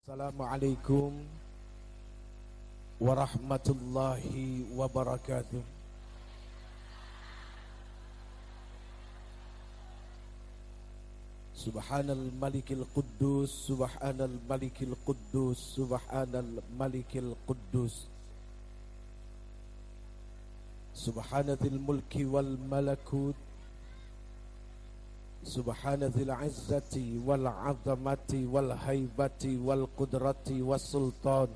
Assalamualaikum warahmatullahi wabarakatuh. Subhanal malikil quddus, subhanal malikil quddus, subhanal malikil quddus. Subhanatil mulki wal malakut, subhanatil izzati wal azamati wal haibati wal qudrati was sultan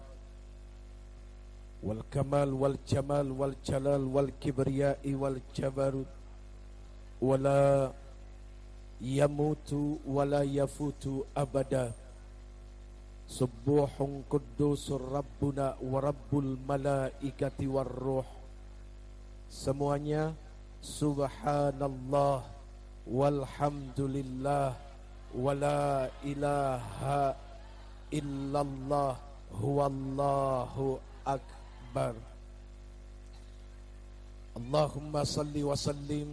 wal kamal wal jamal wal jalal wal kibriyai wal jabarut, wala yamutu wala yafutu abada. Subuhun quddusur rabbuna wa rabbul malaikati war ruh. Semuanya subhanallah walhamdulillah wala ilaha illallah huwallahu akbar. Allahumma salli wa sallim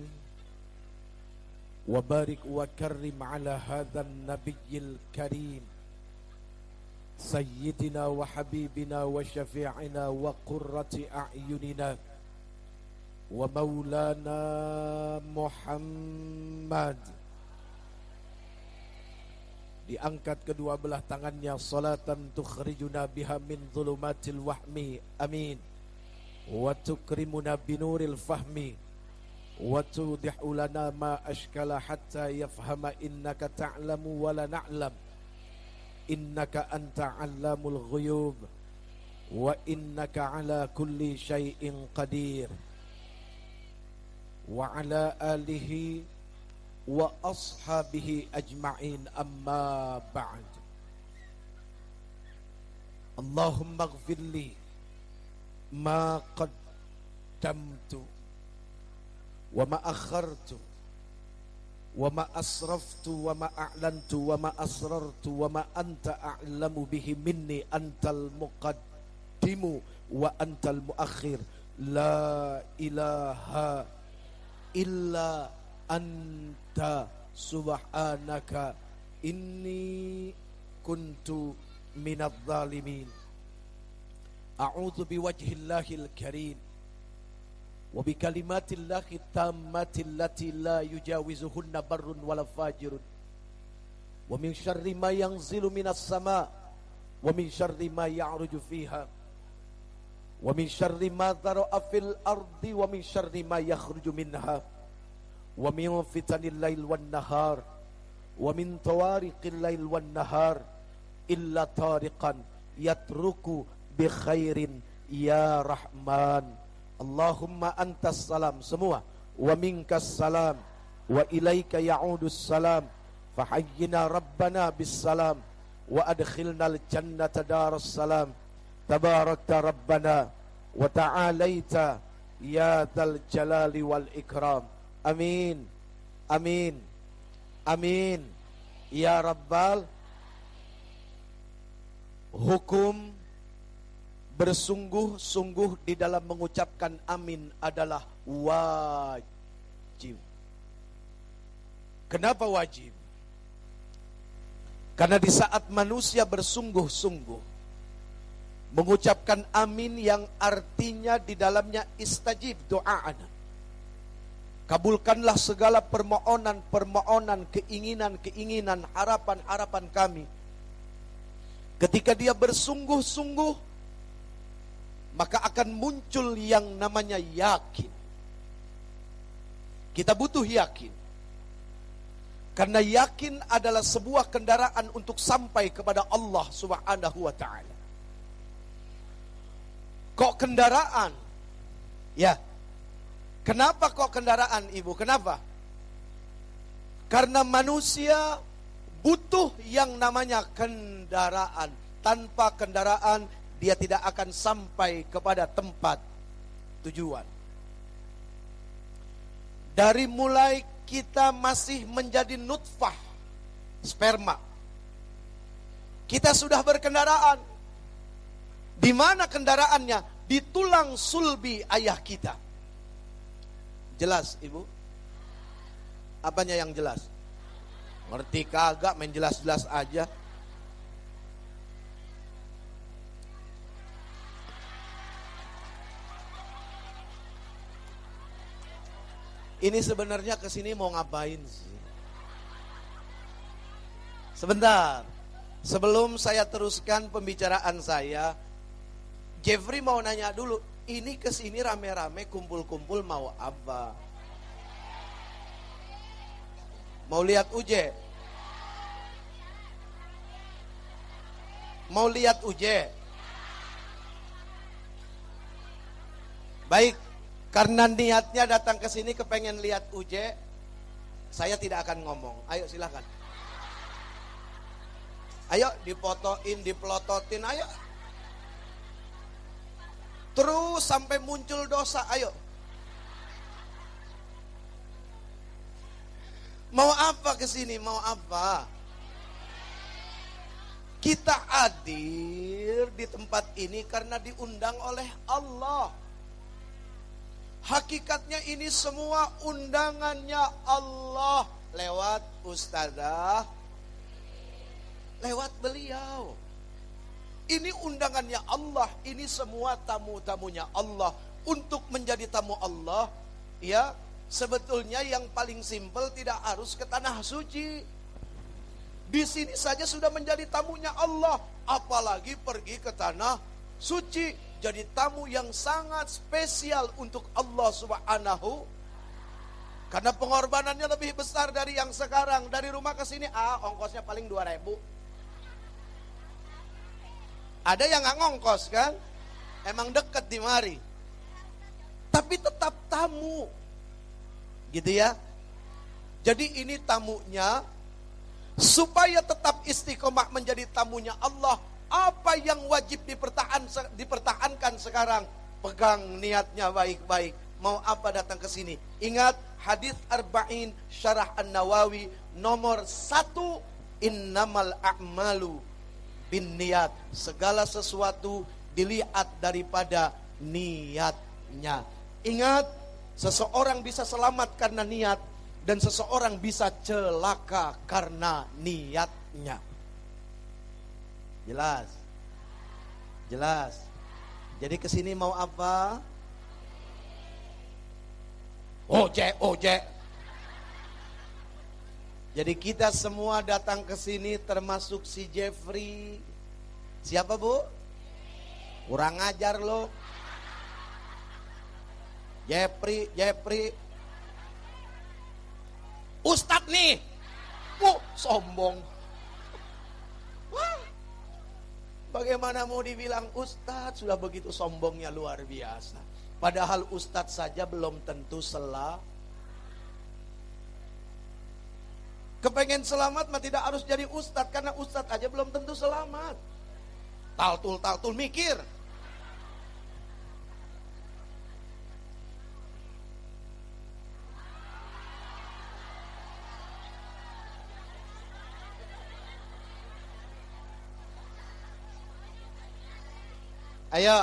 wa barik wa karrim ala hadzal nabiyil karim sayyidina wa habibina wa syafi'ina wa qurrati a'yunina wa maulana Muhammad. Diangkat kedua belah tangannya, salatan tukhrijuna biha min dhulumatil wahmi, amin, wa tukrimuna binuril fahmi, wa tudihu lana ma ashkala hatta yafhama innaka ta'lamu wa la na'lam, innaka anta 'allamul ghuyub wa innaka 'ala kulli syai'in qadir. Wa ala alihi wa ashabihi ajma'in, amma ba'd. Allahumma ighfirli ma qaddamtu wa ma akhartu wa ma asraftu wa ma a'lantu wa ma asrartu wa ma anta a'lamu bihi minni, antal muqaddimu wa antal muakhir, la ilaha illa anta subhanaka inni kuntu minadh dhalimin. A'udzu biwajhillahil karim wa bikalimatillahi tammati allati la yujawizuhunna barrun wala fajirun, wa min syarri ma yanzilu minas sama wa min syarri ma ya'ruju fiha wa min syarri ma dhara'a fil ardi wa min syarri ma yakhruju minha wa min fitanil lail wan nahar wa min tawariqil lail wan nahar illa tariqan yatruku bi khairin ya rahman. Allahumma antas salam, semua, wa minkas salam wa ilaika ya'udus salam, fahayyina rabbana bis salam wa adkhilnal jannata daras salam. Tabarakta Rabbana wa ta'alaita ya dzal jalali wal ikram. Amin, amin, amin ya Rabbal. Hukum bersungguh-sungguh di dalam mengucapkan amin adalah wajib. Kenapa wajib? Karena di saat manusia bersungguh-sungguh mengucapkan amin, yang artinya di dalamnya istajib doa'ana, kabulkanlah segala permohonan, keinginan, harapan kami. Ketika dia bersungguh-sungguh, maka akan muncul yang namanya yakin. Kita butuh yakin, karena yakin adalah sebuah kendaraan untuk sampai kepada Allah Subhanahu wa ta'ala. Kok kendaraan? Ya. Kenapa kok kendaraan, Ibu? Kenapa? Karena manusia butuh yang namanya kendaraan. Tanpa kendaraan dia tidak akan sampai kepada tempat tujuan. Dari mulai kita masih menjadi nutfah, sperma, kita sudah berkendaraan. Di mana kendaraannya? Di tulang sulbi ayah kita. Jelas, Ibu? Apanya yang jelas? Ngerti kagak, main jelas-jelas aja. Ini sebenarnya kesini mau ngapain sih? Sebentar, sebelum saya teruskan pembicaraan saya, Jeffrey mau nanya dulu, ini kesini rame-rame kumpul-kumpul mau apa? Mau lihat Uje? Mau lihat Uje? Baik, karena niatnya datang ke sini kepengen lihat Uje, saya tidak akan ngomong. Ayo silakan. Ayo dipotoin, dipelototin, ayo. Terus sampai muncul dosa, ayo. Mau apa ke sini? Mau apa? Kita hadir di tempat ini karena diundang oleh Allah. Hakikatnya ini semua undangannya Allah lewat ustazah, lewat beliau. Ini undangannya Allah, ini semua tamu-tamunya Allah. Untuk menjadi tamu Allah, ya, sebetulnya yang paling simpel tidak harus ke tanah suci. Di sini saja sudah menjadi tamunya Allah, apalagi pergi ke tanah suci. Jadi tamu yang sangat spesial untuk Allah Subhanahu. Karena pengorbanannya lebih besar dari yang sekarang. Dari rumah ke sini, ongkosnya paling 2.000. Ada yang nggak ngongkos kan? Emang deket di mari. Tapi tetap tamu. Gitu ya. Jadi ini tamunya. Supaya tetap istiqomah menjadi tamunya Allah. Apa yang wajib dipertahankan sekarang? Pegang niatnya baik-baik. Mau apa datang ke sini? Ingat hadis Arba'in Syarah An-Nawawi nomor 1, innamal a'malu bin niat. Segala sesuatu dilihat daripada niatnya. Ingat, seseorang bisa selamat karena niat dan seseorang bisa celaka karena niatnya. Jelas? Jelas. Jadi kesini mau apa? Ojek. Jadi kita semua datang ke sini termasuk si Jeffrey. Siapa bu? Kurang ajar lo. Jeffrey. Ustadz nih. Sombong. Wah. Bagaimana mau dibilang ustadz? Sudah begitu sombongnya luar biasa. Padahal ustadz saja belum tentu kepengen selamat mah tidak harus jadi ustadz. Karena ustadz aja belum tentu selamat. Taltul mikir. Ayo,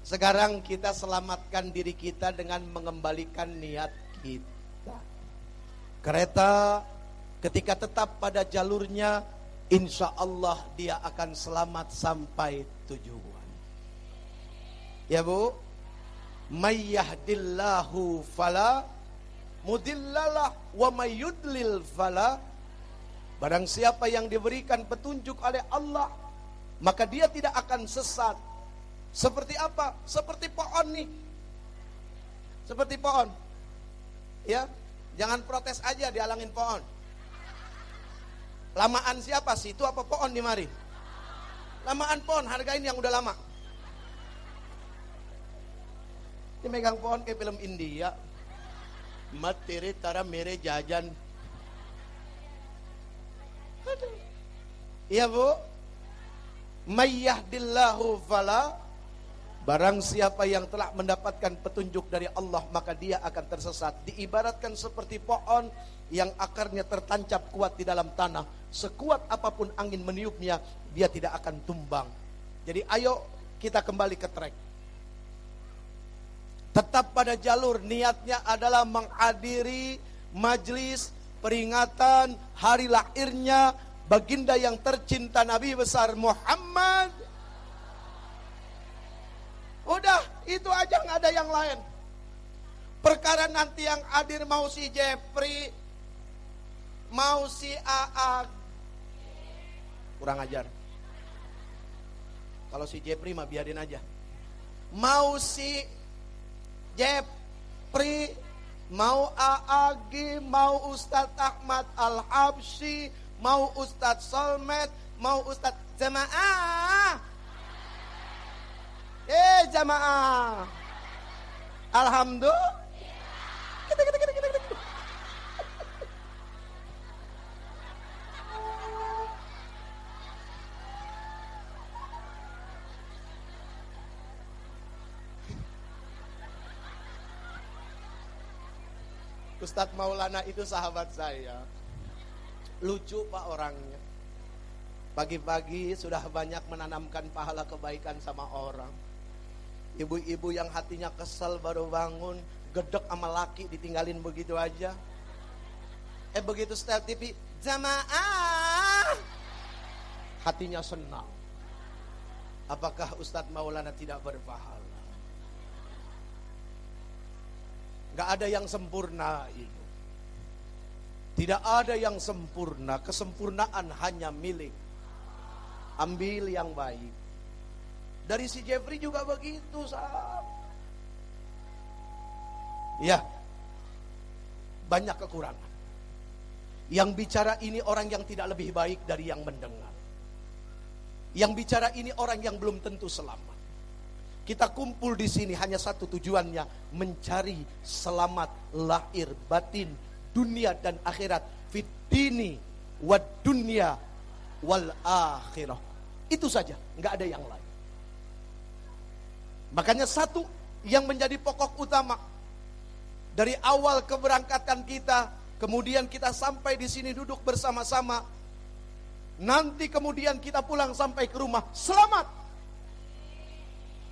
sekarang kita selamatkan diri kita dengan mengembalikan niat kita. Kereta ketika tetap pada jalurnya, insya Allah dia akan selamat sampai tujuan. Ya bu, may yahdillahu fala mudillalah wa may yudlil fala. Barang siapa yang diberikan petunjuk oleh Allah, maka dia tidak akan sesat. Seperti apa? Seperti pohon nih. Seperti pohon. Ya, jangan protes aja dihalangin pohon. Lamaan siapa sih? Itu apa pohon di mari? Lamaan pohon, hargain yang udah lama. Ini megang pohon kayak film India. Materi tara mere jajan. Aduh. Iya bu. Mayyahdillahu fala. Barang siapa yang telah mendapatkan petunjuk dari Allah, maka dia akan tersesat. Diibaratkan seperti pohon yang akarnya tertancap kuat di dalam tanah. Sekuat apapun angin meniupnya, dia tidak akan tumbang. Jadi ayo kita kembali ke track. Tetap pada jalur, niatnya adalah menghadiri majelis peringatan hari lahirnya baginda yang tercinta Nabi besar Muhammad. Udah, itu aja, nggak ada yang lain. Perkara nanti yang hadir mau si Jepri, mau si AA, kurang ajar. Kalau si Jepri mah biarin aja. Mau si Jepri, mau AAG, mau Ustadz Ahmad Al-Habsyi, mau Ustadz Solmed, mau Ustadz Jamaah. Jamaah. Alhamdulillah. Ustadz Maulana itu sahabat saya. Lucu Pak orangnya. Pagi-pagi sudah banyak menanamkan pahala kebaikan sama orang. Ibu-ibu yang hatinya kesel baru bangun, gedek sama laki ditinggalin begitu aja. Begitu setel TV, jamaah, hatinya senang. Apakah Ustadz Maulana tidak berpahala? Gak ada yang sempurna itu. Tidak ada yang sempurna. Kesempurnaan hanya milik. Ambil yang baik. Dari si Jeffrey juga begitu, sama. Ya, banyak kekurangan. Yang bicara ini orang yang tidak lebih baik dari yang mendengar. Yang bicara ini orang yang belum tentu selamat. Kita kumpul di sini hanya satu tujuannya, mencari selamat lahir batin, dunia dan akhirat, fit dini wad dunya wal akhirah. Itu saja, nggak ada yang lain. Makanya satu yang menjadi pokok utama dari awal keberangkatan kita, kemudian kita sampai di sini duduk bersama-sama, nanti kemudian kita pulang sampai ke rumah selamat.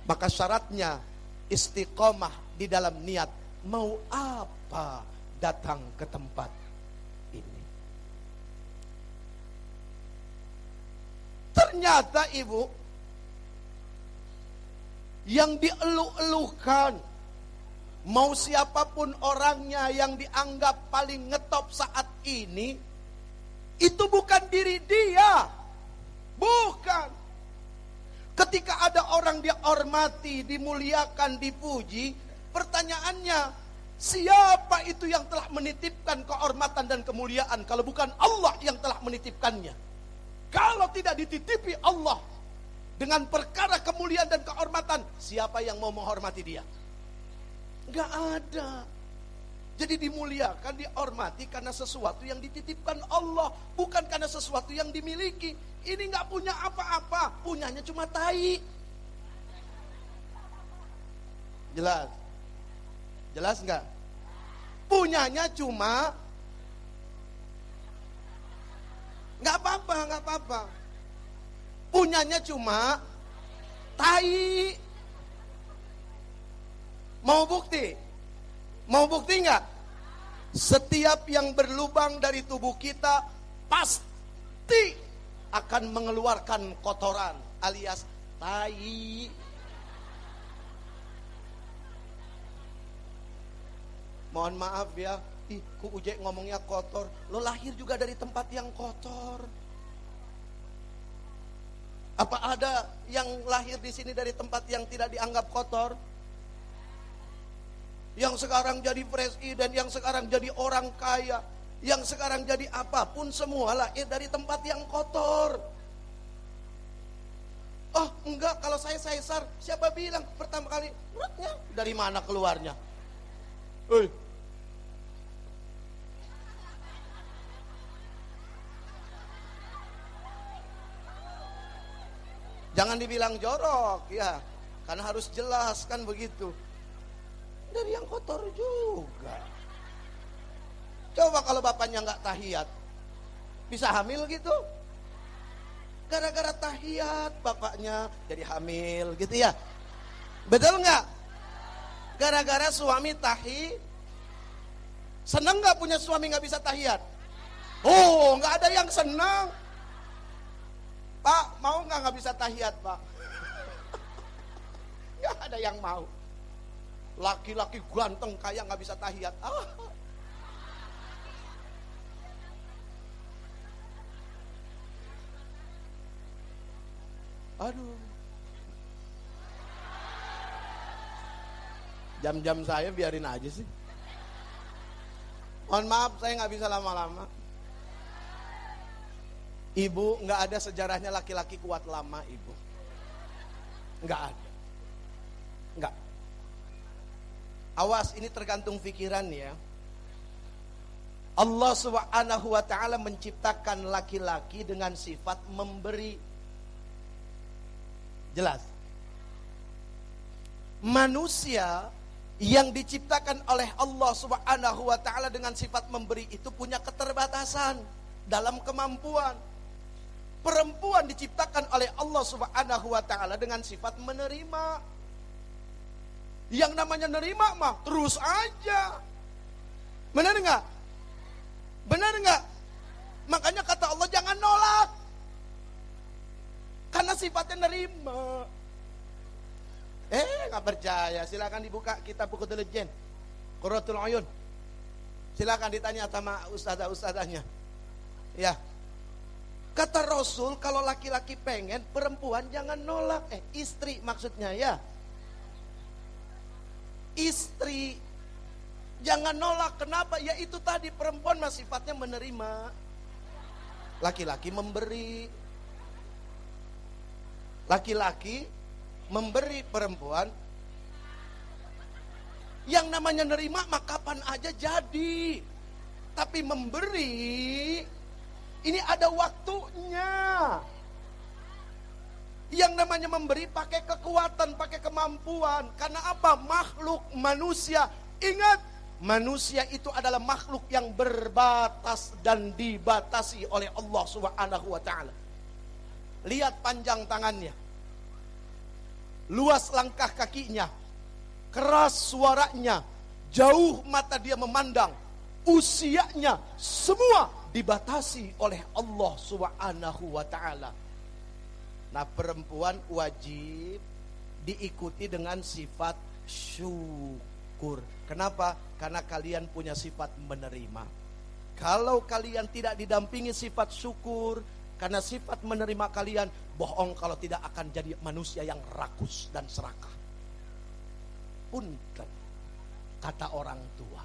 Maka syaratnya istiqomah di dalam niat. Mau apa datang ke tempat ini? Ternyata ibu, yang dieluh-eluhkan, mau siapapun orangnya yang dianggap paling ngetop saat ini, itu bukan diri dia. Bukan. Ketika ada orang dihormati, dimuliakan, dipuji, pertanyaannya, siapa itu yang telah menitipkan kehormatan dan kemuliaan kalau bukan Allah yang telah menitipkannya? Kalau tidak dititipi Allah dengan perkara kemuliaan dan kehormatan, siapa yang mau menghormati dia? Gak ada. Jadi dimuliakan, dihormati karena sesuatu yang dititipkan Allah, bukan karena sesuatu yang dimiliki. Ini gak punya apa-apa, punyanya cuma tai. Jelas? Jelas gak? Punyanya cuma, gak apa-apa, gak apa-apa. Punyanya cuma tai. Mau bukti? Mau bukti enggak? Setiap yang berlubang dari tubuh kita pasti akan mengeluarkan kotoran alias tai. Mohon maaf ya, ku Uje ngomongnya kotor. Lo lahir juga dari tempat yang kotor. Apa ada yang lahir di sini dari tempat yang tidak dianggap kotor? Yang sekarang jadi presiden, yang sekarang jadi orang kaya, yang sekarang jadi apapun, semua lahir dari tempat yang kotor. Oh enggak, kalau saya sesar, siapa bilang pertama kali perutnya dari mana keluarnya? Jangan dibilang jorok ya, karena harus jelas kan begitu. Dari yang kotor juga. Coba kalau bapaknya nggak tahiyat, bisa hamil gitu? Gara-gara tahiyat bapaknya jadi hamil gitu ya? Betul nggak? Gara-gara suami seneng nggak punya suami nggak bisa tahiyat? Oh, nggak ada yang senang. Pak, mau nggak bisa tahiyat, Pak? Nggak ada yang mau. Laki-laki ganteng kayak nggak bisa tahiyat. Aduh. Jam-jam saya biarin aja sih. Mohon maaf, saya nggak bisa lama-lama. Ibu, nggak ada sejarahnya laki-laki kuat lama, ibu. Nggak ada. Nggak. Awas, ini tergantung pikiran ya. Allah Subhanahu wa ta'ala menciptakan laki-laki dengan sifat memberi. Jelas. Manusia yang diciptakan oleh Allah Subhanahu wa ta'ala dengan sifat memberi itu punya keterbatasan dalam kemampuan. Perempuan diciptakan oleh Allah Subhanahu wa ta'ala dengan sifat menerima. Yang namanya nerima mah terus aja. Benar enggak? Benar enggak? Makanya kata Allah jangan nolak. Karena sifatnya nerima. Nggak percaya, silakan dibuka kitab buku intelijen Qurratul Uyun. Silakan ditanya sama ustazah-ustazahnya. Ya. Kata Rasul, kalau laki-laki pengen, perempuan jangan nolak. Istri maksudnya ya. Istri jangan nolak. Kenapa? Ya itu tadi, perempuan mah sifatnya menerima. Laki-laki memberi. Laki-laki memberi, perempuan yang namanya nerima mah kapan aja jadi. Tapi memberi ini ada waktunya. Yang namanya memberi pakai kekuatan, pakai kemampuan. Karena apa? Makhluk manusia. Ingat, manusia itu adalah makhluk yang berbatas dan dibatasi oleh Allah Subhanahu wa ta'ala. Lihat panjang tangannya, luas langkah kakinya, keras suaranya, jauh mata dia memandang, usianya, semua dibatasi oleh Allah Subhanahu wa ta'ala. Nah, perempuan wajib diikuti dengan sifat syukur. Kenapa? Karena kalian punya sifat menerima. Kalau kalian tidak didampingi sifat syukur, karena sifat menerima kalian, bohong kalau tidak akan jadi manusia yang rakus dan serakah. Punten, kata orang tua.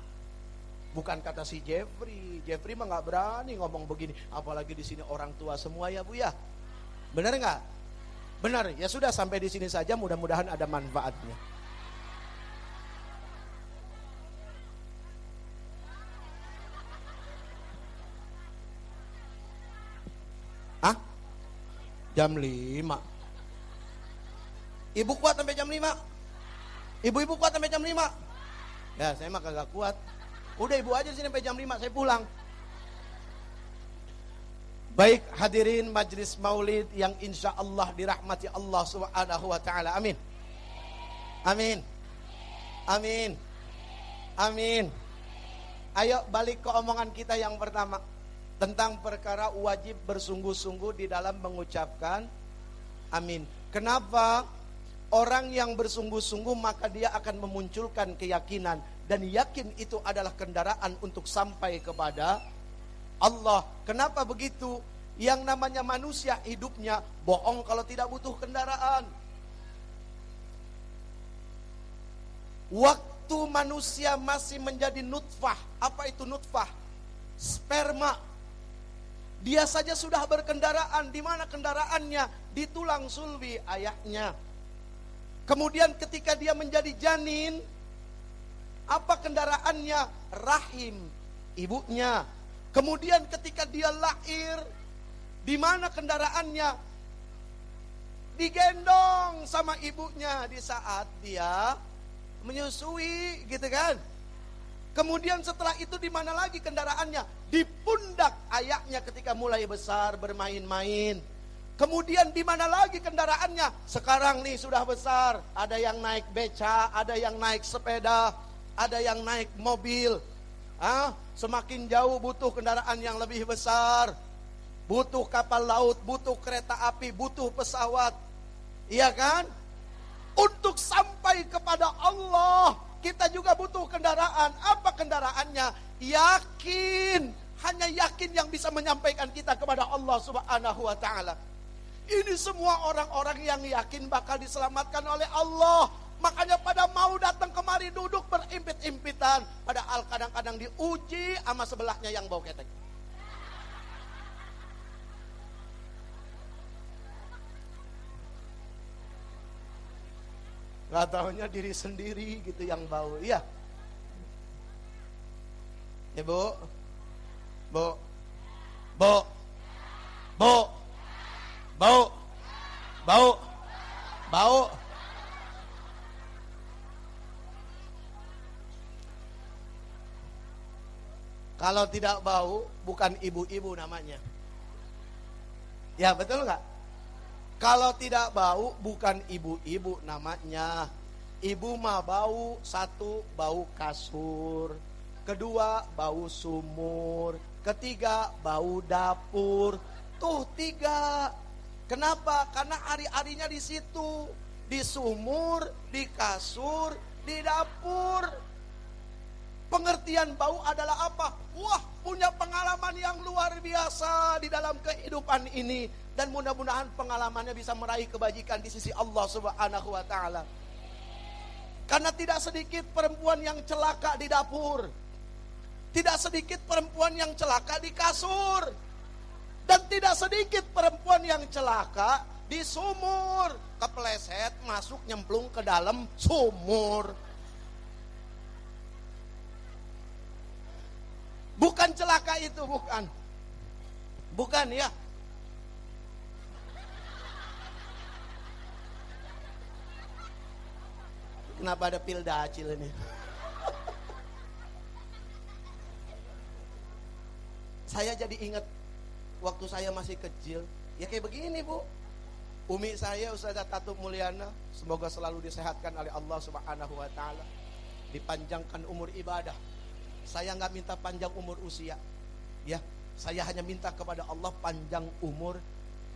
Bukan kata si Jeffrey. Jeffrey mah nggak berani ngomong begini. Apalagi di sini orang tua semua ya Bu ya. Benar nggak? Benar. Ya sudah, sampai di sini saja. Mudah-mudahan ada manfaatnya. Jam 5. Ibu kuat sampai jam 5? Ibu-ibu kuat sampai jam 5? Ya, saya mah kagak kuat. Udah ibu aja sini sampai jam 5, saya pulang. Baik, hadirin majlis maulid yang insya Allah dirahmati Allah Subhanahu wa ta'ala. Amin. Amin. Amin. Amin. Ayo balik ke omongan kita yang pertama. Tentang perkara wajib bersungguh-sungguh di dalam mengucapkan amin. Kenapa? Orang yang bersungguh-sungguh maka dia akan memunculkan keyakinan. Dan yakin itu adalah kendaraan untuk sampai kepada Allah. Kenapa begitu? Yang namanya manusia hidupnya bohong kalau tidak butuh kendaraan. Waktu manusia masih menjadi nutfah. Apa itu nutfah? Sperma. Dia saja sudah berkendaraan. Di mana kendaraannya? Di tulang sulbi ayahnya. Kemudian ketika dia menjadi janin, apa kendaraannya? Rahim ibunya. Kemudian ketika dia lahir, di mana kendaraannya? Digendong sama ibunya di saat dia menyusui, gitu kan? Kemudian setelah itu di mana lagi kendaraannya? Di pundak ayahnya ketika mulai besar bermain-main. Kemudian di mana lagi kendaraannya? Sekarang nih sudah besar, ada yang naik beca, ada yang naik sepeda, ada yang naik mobil. Semakin jauh butuh kendaraan yang lebih besar. Butuh kapal laut, butuh kereta api, butuh pesawat. Iya kan? Untuk sampai kepada Allah kita juga butuh kendaraan. Apa kendaraannya? Yakin. Hanya yakin yang bisa menyampaikan kita kepada Allah Subhanahu wa ta'ala. Ini semua orang-orang yang yakin bakal diselamatkan oleh Allah. Makanya pada mau datang kemari duduk berimpit-impitan. Padahal kadang-kadang diuji sama sebelahnya yang bau ketek. Gak taunya diri sendiri gitu yang bau. Iya. Ya Bu. Bu. Bu. Bu. Bau. Bau. Bau. Kalau tidak bau, bukan ibu-ibu namanya. Ya betul nggak? Kalau tidak bau, bukan ibu-ibu namanya. Ibu mah bau, satu bau kasur, kedua bau sumur, ketiga bau dapur. Tuh 3. Kenapa? Karena hari-harinya di situ, di sumur, di kasur, di dapur. Pengertian bau adalah apa? Wah, punya pengalaman yang luar biasa di dalam kehidupan ini. Dan mudah-mudahan pengalamannya bisa meraih kebajikan di sisi Allah Subhanahu wa ta'ala. Karena tidak sedikit perempuan yang celaka di dapur. Tidak sedikit perempuan yang celaka di kasur. Dan tidak sedikit perempuan yang celaka di sumur. Kepleset, masuk nyemplung ke dalam sumur. Bukan celaka itu, bukan. Bukan ya. Kenapa ada pil dacil ini? Saya jadi ingat waktu saya masih kecil. Ya kayak begini Bu. Umi saya Ustazah Tatu Mulyana, semoga selalu disehatkan oleh Allah Subhanahu wa ta'ala. Dipanjangkan umur ibadah. Saya nggak minta panjang umur usia. Ya, saya hanya minta kepada Allah panjang umur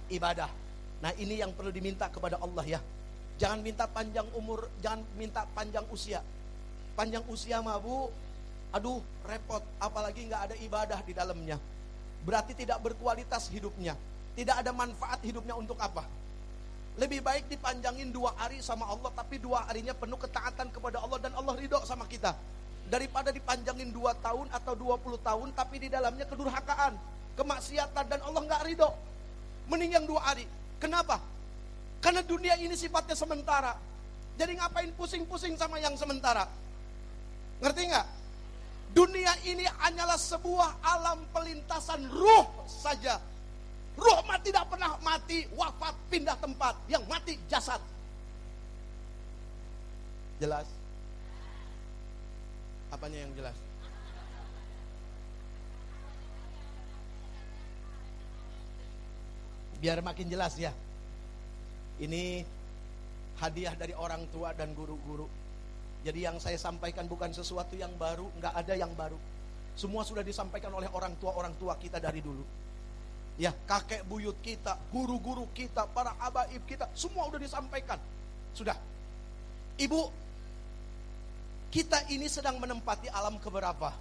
ibadah. Nah ini yang perlu diminta kepada Allah ya. Jangan minta panjang umur, jangan minta panjang usia. Panjang usia mah Bu, aduh repot, apalagi nggak ada ibadah di dalamnya. Berarti tidak berkualitas hidupnya, tidak ada manfaat hidupnya. Untuk apa? Lebih baik dipanjangin 2 hari sama Allah, tapi 2 harinya penuh ketaatan kepada Allah dan Allah ridho sama kita. Daripada dipanjangin 2 tahun atau 20 tahun, tapi di dalamnya kedurhakaan, kemaksiatan dan Allah nggak ridho. Mending yang 2 hari. Kenapa? Karena dunia ini sifatnya sementara. Jadi ngapain pusing-pusing sama yang sementara? Ngerti nggak? Dunia ini hanyalah sebuah alam pelintasan ruh saja. Ruh mah tidak pernah mati, wafat, pindah tempat. Yang mati jasad. Jelas? Apanya yang jelas? Biar makin jelas ya. Ini hadiah dari orang tua dan guru-guru. Jadi yang saya sampaikan bukan sesuatu yang baru, nggak ada yang baru. Semua sudah disampaikan oleh orang tua kita dari dulu. Ya, kakek buyut kita, guru-guru kita, para habaib kita, semua sudah disampaikan. Sudah. Ibu, kita ini sedang menempati alam keberapa?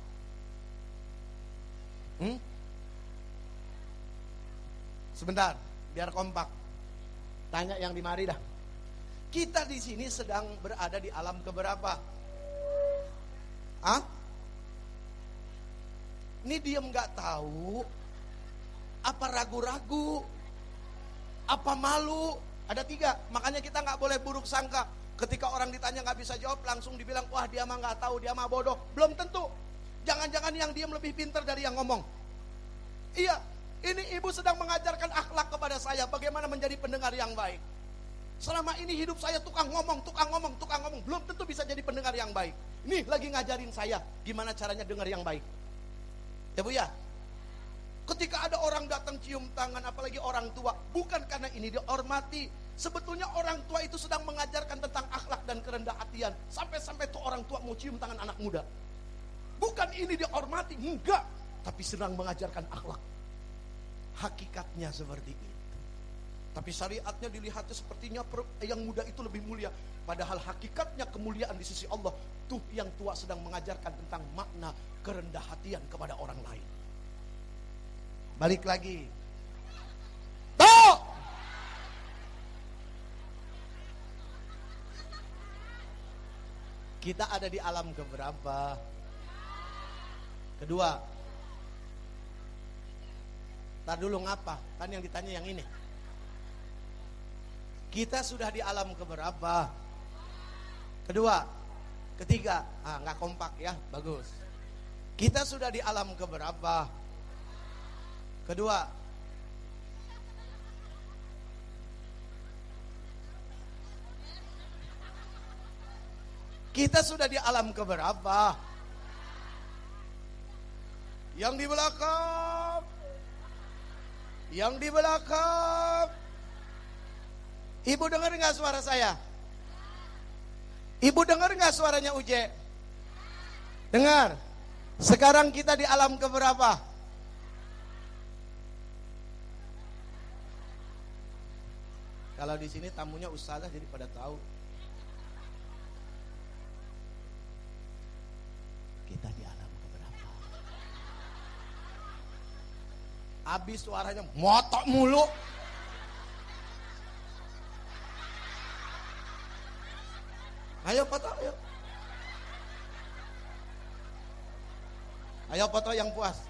Sebentar, biar kompak. Tanya yang di mari dah. Kita di sini sedang berada di alam keberapa? Ini diem nggak tahu? Apa ragu-ragu? Apa malu? Ada 3. Makanya kita nggak boleh buruk sangka. Ketika orang ditanya nggak bisa jawab, langsung dibilang wah dia mah nggak tahu, dia mah bodoh. Belum tentu. Jangan-jangan yang diem lebih pintar dari yang ngomong. Iya. Ini ibu sedang mengajarkan akhlak kepada saya, bagaimana menjadi pendengar yang baik. Selama ini hidup saya tukang ngomong. Belum tentu bisa jadi pendengar yang baik. Nih lagi ngajarin saya, gimana caranya dengar yang baik. Ya Bu ya. Ketika ada orang datang cium tangan, apalagi orang tua, bukan karena ini dihormati. Sebetulnya orang tua itu sedang mengajarkan tentang akhlak dan kerendah hatian. Sampai-sampai tuh orang tua mau cium tangan anak muda. Bukan ini dihormati, enggak. Tapi sedang mengajarkan akhlak. Hakikatnya seperti itu. Tapi syariatnya dilihatnya sepertinya yang muda itu lebih mulia. Padahal hakikatnya kemuliaan di sisi Allah. Tuh yang tua sedang mengajarkan tentang makna kerendah hatian kepada orang lain. Balik lagi. Tuh! Kita ada di alam keberapa? Kedua. Ntar dulu ngapa? Kan yang ditanya yang ini. Kita sudah di alam keberapa? Kedua. Ketiga. Nggak kompak ya, bagus. Kita sudah di alam keberapa? Kedua. Kita sudah di alam keberapa? Yang di belakang. Yang di belakang. Ibu dengar nggak suara saya? Ibu dengar nggak suaranya Uje? Dengar. Sekarang kita di alam keberapa? Kalau di sini tamunya ustazah jadi pada tahu. Kita di alam keberapa? Habis suaranya motok mulu. Ayo foto, ayo. Ayo foto yang puas.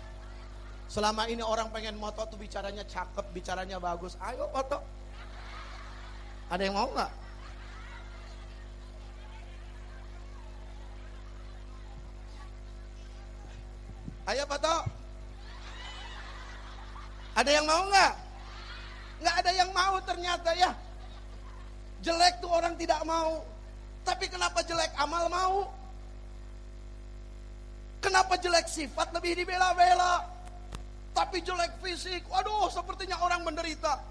Selama ini orang pengen moto tuh bicaranya cakep, bicaranya bagus. Ayo foto. Ada yang mau nggak? Ayo foto. Ada yang mau nggak? Nggak ada yang mau ternyata ya. Jelek tuh orang tidak mau. Tapi kenapa jelek amal mau? Kenapa jelek sifat lebih dibela-bela? Tapi jelek fisik, waduh sepertinya orang menderita.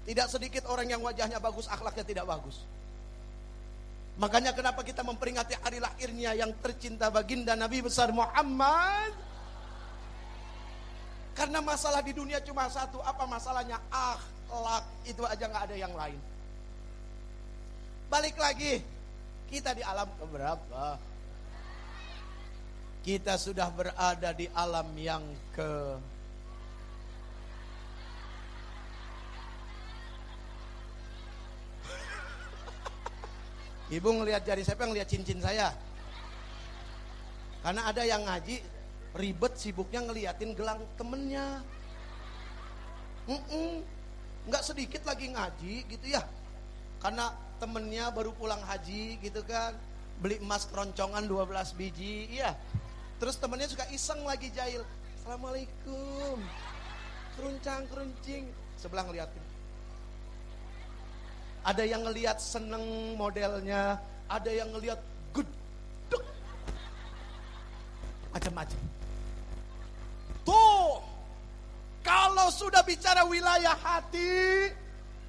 Tidak sedikit orang yang wajahnya bagus, akhlaknya tidak bagus. Makanya kenapa kita memperingati hari lahirnya yang tercinta baginda Nabi besar Muhammad? Karena masalah di dunia cuma satu. Apa masalahnya? Akhlak. Itu aja gak ada yang lain. Balik lagi. Kita di alam keberapa? Kita sudah berada di alam yang ke... Ibu ngelihat jari saya, ngelihat cincin saya. Karena ada yang ngaji ribet sibuknya ngeliatin gelang temennya. Nggak sedikit lagi ngaji gitu ya. Karena temennya baru pulang haji gitu kan. Beli emas keroncongan 12 biji. Iya. Terus temennya juga iseng lagi jahil. Assalamualaikum. Keruncang-keruncing. Sebelah ngeliatin. Ada yang ngeliat seneng modelnya. Ada yang ngeliat gedek. Macam-macam. Tuh, kalau sudah bicara wilayah hati,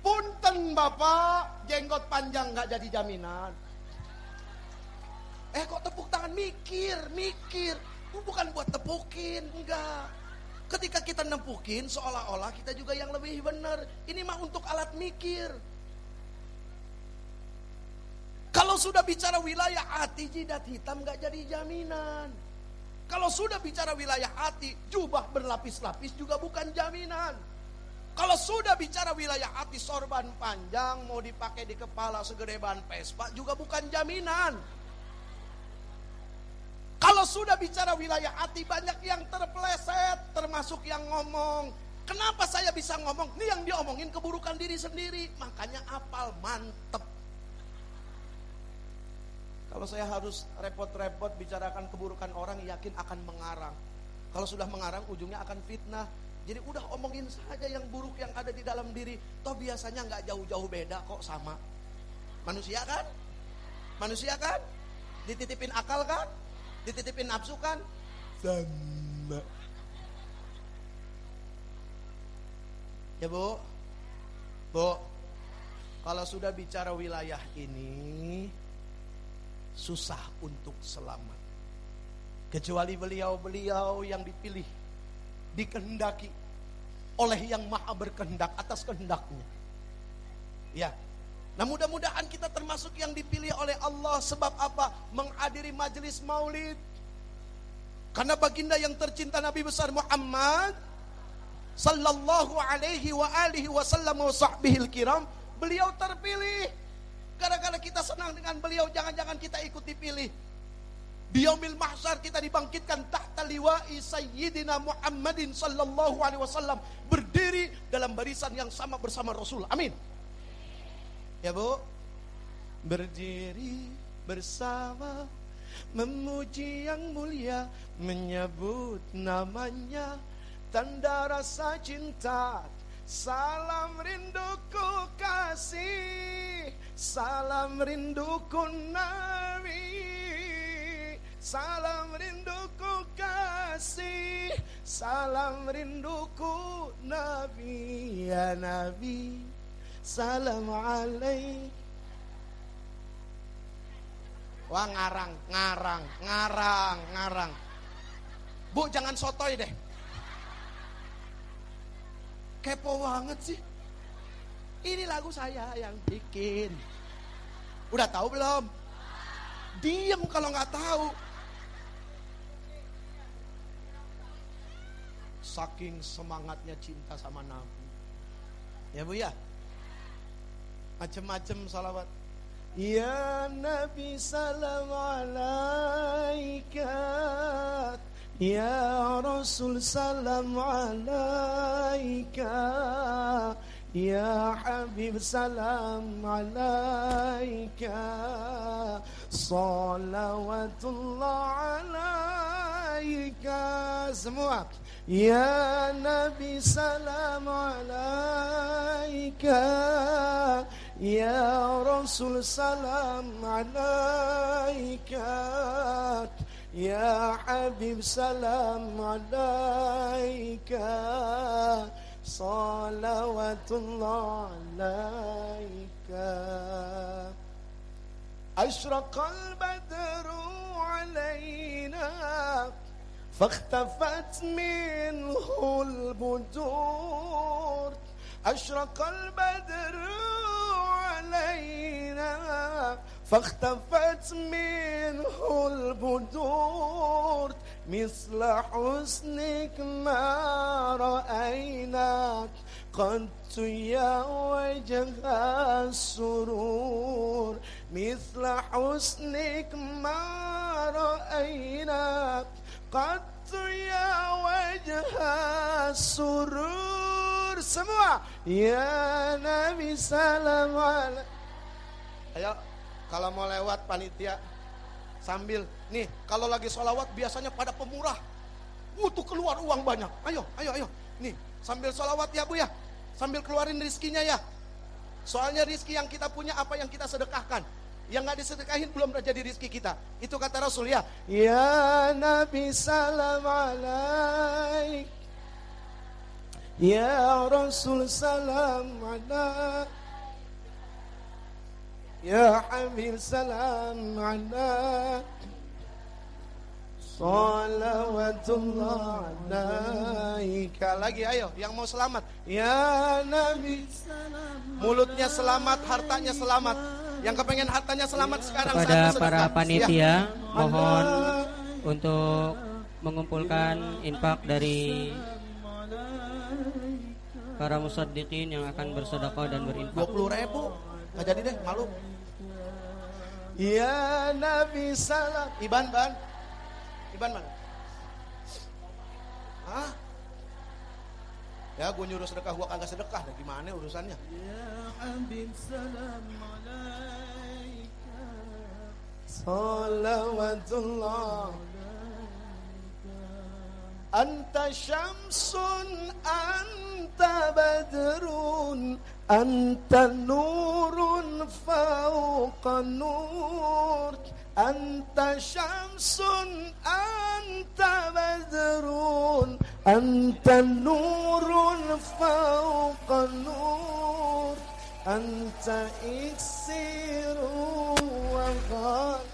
punten Bapak, jenggot panjang gak jadi jaminan. Kok tepuk tangan? Mikir. Bukan buat tepukin, enggak. Ketika kita nempukin, seolah-olah kita juga yang lebih benar. Ini mah untuk alat mikir. Kalau sudah bicara wilayah hati, jidat hitam gak jadi jaminan. Kalau sudah bicara wilayah hati, jubah berlapis-lapis juga bukan jaminan. Kalau sudah bicara wilayah hati, sorban panjang mau dipakai di kepala segede ban Vespa juga bukan jaminan. Kalau sudah bicara wilayah hati, banyak yang terpeleset, termasuk yang ngomong. Kenapa saya bisa ngomong? Ini yang diomongin keburukan diri sendiri. Makanya apal, mantep. Kalau saya harus repot-repot bicarakan keburukan orang, yakin akan mengarang. Kalau sudah mengarang, ujungnya akan fitnah. Jadi udah omongin saja yang buruk yang ada di dalam diri. Toh biasanya nggak jauh-jauh beda kok, sama. Manusia kan? Manusia kan? Dititipin akal kan? Dititipin nafsu kan? Sama. Ya Bu? Bu, kalau sudah bicara wilayah ini, susah untuk selamat. Kecuali beliau-beliau yang dipilih, dikehendaki oleh yang maha berkehendak atas kehendaknya. Ya. Nah, mudah-mudahan kita termasuk yang dipilih oleh Allah. Sebab apa? Menghadiri majelis maulid. Karena baginda yang tercinta Nabi besar Muhammad sallallahu alaihi wa alihi wasallam wa sahbihil kiram, beliau terpilih. Gara-gara kita senang dengan beliau, jangan-jangan kita ikut dipilih. Di yaumil mahsyar kita dibangkitkan tahta liwa'i sayyidina Muhammadin sallallahu alaihi wasallam, berdiri dalam barisan yang sama bersama Rasul. Amin. Ya Bu, berdiri bersama, memuji yang mulia, menyebut namanya, tanda rasa cinta. Salam rinduku kasih, salam rinduku Nabi, salam rinduku kasih, salam rinduku Nabi. Ya Nabi, salam alaik. Wah, ngarang. Bu, jangan sotoy deh. Kepo banget sih. Ini lagu saya yang bikin. Udah tahu belum? Diem kalau nggak tahu. Saking semangatnya cinta sama Nabi. Ya Bu ya. Macem-macem salawat. Ya Nabi salam alaika, ya Rasul salam alaika, ya Habib salam alaika, salawatullah alaika. Semua. Ya Nabi salam alaika, ya Rasul salam alaika, ya Habib salam alaika, salawatullah alaika. Ashraqal badru alaina, فاختفت منه البدور. أشرق البدر علينا فاختفت منه البدور. مثل حسنك ما رأيناك قد يا وجه السرور. مثل حسنك ما رأيناك قد ya wajah surur. Semua. Ya Nabi salam alaik. Ayo, kalau mau lewat panitia sambil nih, kalau lagi sholawat biasanya pada pemurah, butuh keluar uang banyak. Ayo. Nih, sambil sholawat ya Bu ya, sambil keluarin rizkinya ya. Soalnya rizki yang kita punya apa yang kita sedekahkan. Yang gak disedekahin belum jadi rizki kita. Itu kata Rasul ya. Ya Nabi salam alaik, ya Rasul salam alaik, ya Habib salam alaik, salawatullah alaika. Lagi ayo, yang mau selamat. Ya Nabi, mulutnya selamat, hartanya selamat. Yang kepengen hartanya selamat sekarang. Kepada para panitia, mohon untuk mengumpulkan infak dari para musaddiqin yang akan bersedekah dan berinfak. 20.000, nggak jadi deh, malu. Ya Nabi salam. Iban mana? Hah? Ya, gue nyuruh sedekah, gue kagak sedekah. Nah, gimana urusannya? Ya Habib salam alaika, salawatullah. Anta syamsun, anta badrun, anta nurun fauqa nur. Anta syamsun, anta badrun, anta nurun fauqa nur. Anta iksiru wa ghal,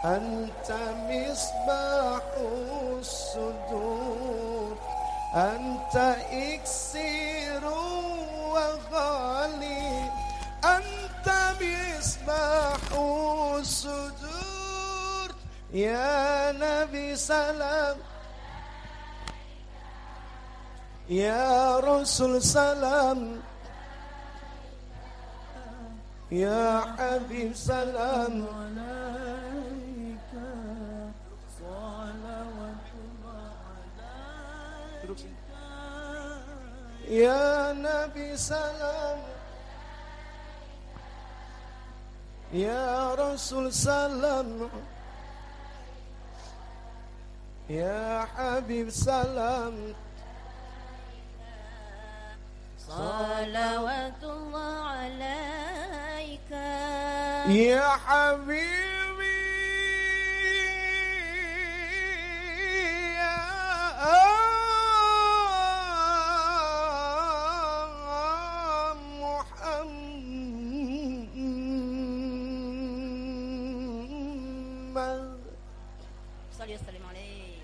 anta misbahus sudur. Anta iksiru wa ghali, Ya Nabi salam, Ya Rasul salam, Ya Habib salam alaika, salawatullah alaika. Ya Nabi salam, Ya Rasul salam, Ya Habib salam, salawatullah alaika. Ya Habibi, Ya Muhammad, Salli wa sallim alaihi.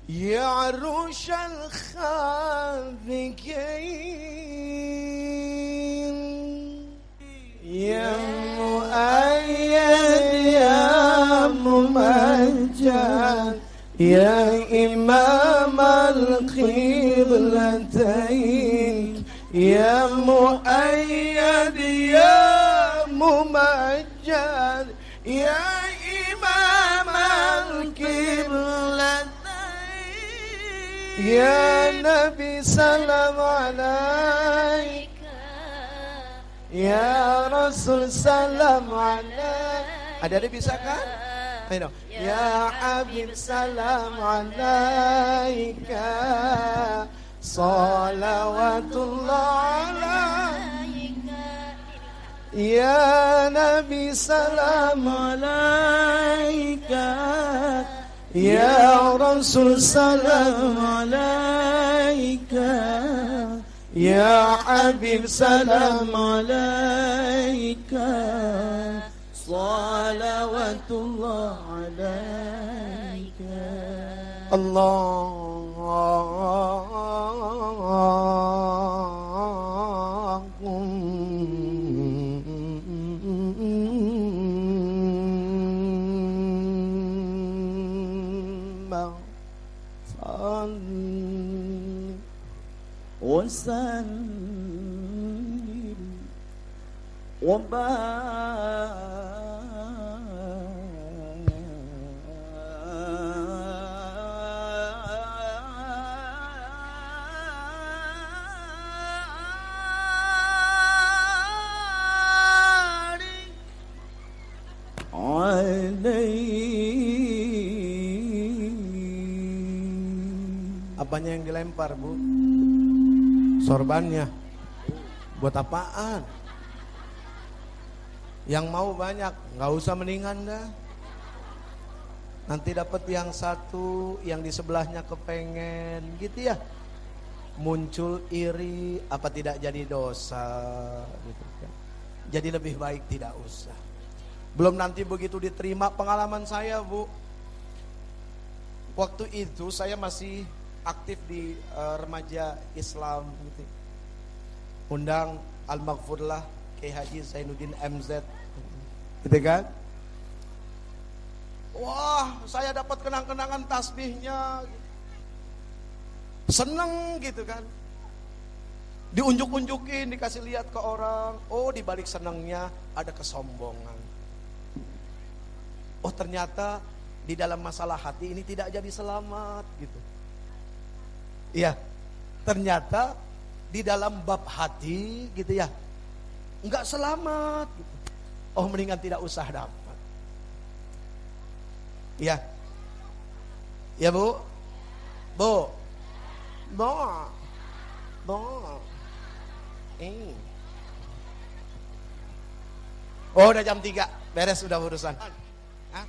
يا عروش الخافقين، يا مؤيد يا ممجد، يا إمام القبلتين، يا مؤيد يا ممجد، يا إمام القبلتين. Ya Nabi salam alaika, Ya Rasul salam alaika. Ada bisa kan? Ayo. Ya Habib salam alaika, salawatullah alaika. Ya Nabi salam alaika, Ya Rasul salam alaika, Ya Habib salam alaika, salawatullah alaika. وسلم Apanya yang dilempar, Bu? Sorbannya. Buat apaan? Yang mau banyak, nggak usah mendingan dah. Nanti dapat yang satu, yang di sebelahnya kepengen, gitu ya. Muncul iri, apa tidak jadi dosa, gitu kan. Jadi lebih baik tidak usah. Belum nanti begitu diterima. Pengalaman saya, Bu, waktu itu saya masih aktif di remaja Islam, gitu. Undang Al-Maghfurlah Kiai Haji Zainuddin MZ, gitu kan. Wah, saya dapat kenang-kenangan tasbihnya, seneng gitu kan. Diunjuk-unjukin, dikasih lihat ke orang. Oh, di balik senengnya ada kesombongan. Oh, ternyata di dalam masalah hati ini tidak jadi selamat, gitu. Iya, ternyata di dalam bab hati, gitu ya, enggak selamat, gitu. Oh, mendingan tidak usah dapat. Iya. Ya, Bu. Bu. Bu. Bu. Oh, udah jam 3. Beres sudah urusan. Hah?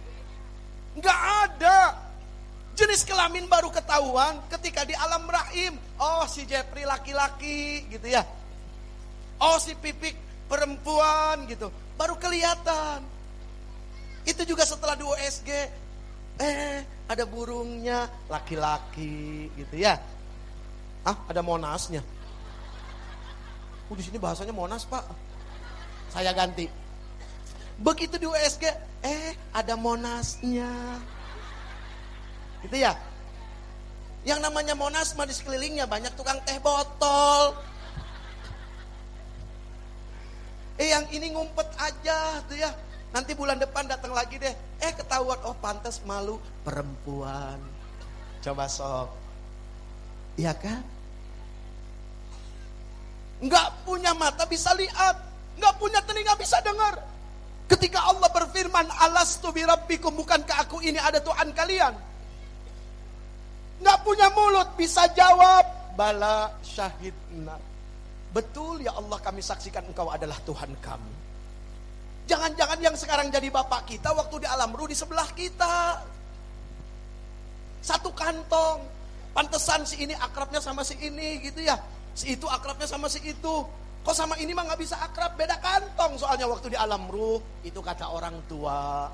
Enggak ada. Jenis kelamin baru ketahuan ketika di alam rahim. Oh, si Jeffrey laki-laki, gitu ya. Oh, si Pipik perempuan, gitu. Baru kelihatan. Itu juga setelah di USG. Ada burungnya laki-laki, gitu ya. Ah, ada Monasnya. Di sini bahasanya Monas, Pak. Saya ganti. Begitu di USG, ada Monasnya. Gitu ya. Yang namanya Monas mah di sekelilingnya banyak tukang teh botol. Yang ini ngumpet aja tuh ya. Nanti bulan depan datang lagi deh. Ketahuan, oh pantas malu perempuan. Coba sok. Iya kan? Enggak punya mata bisa lihat, enggak punya telinga bisa dengar. Ketika Allah berfirman, alastu birabbikum, bukankah aku ini ada Tuhan kalian? Enggak punya mulut bisa jawab, bala syahidna. Betul ya Allah, kami saksikan engkau adalah Tuhan kami. Jangan-jangan yang sekarang jadi bapak kita waktu di alam ruh di sebelah kita. Satu kantong. Pantesan si ini akrabnya sama si ini gitu ya. Si itu akrabnya sama si itu. Kok sama ini mah gak bisa akrab, beda kantong soalnya waktu di alam ruh. Itu kata orang tua.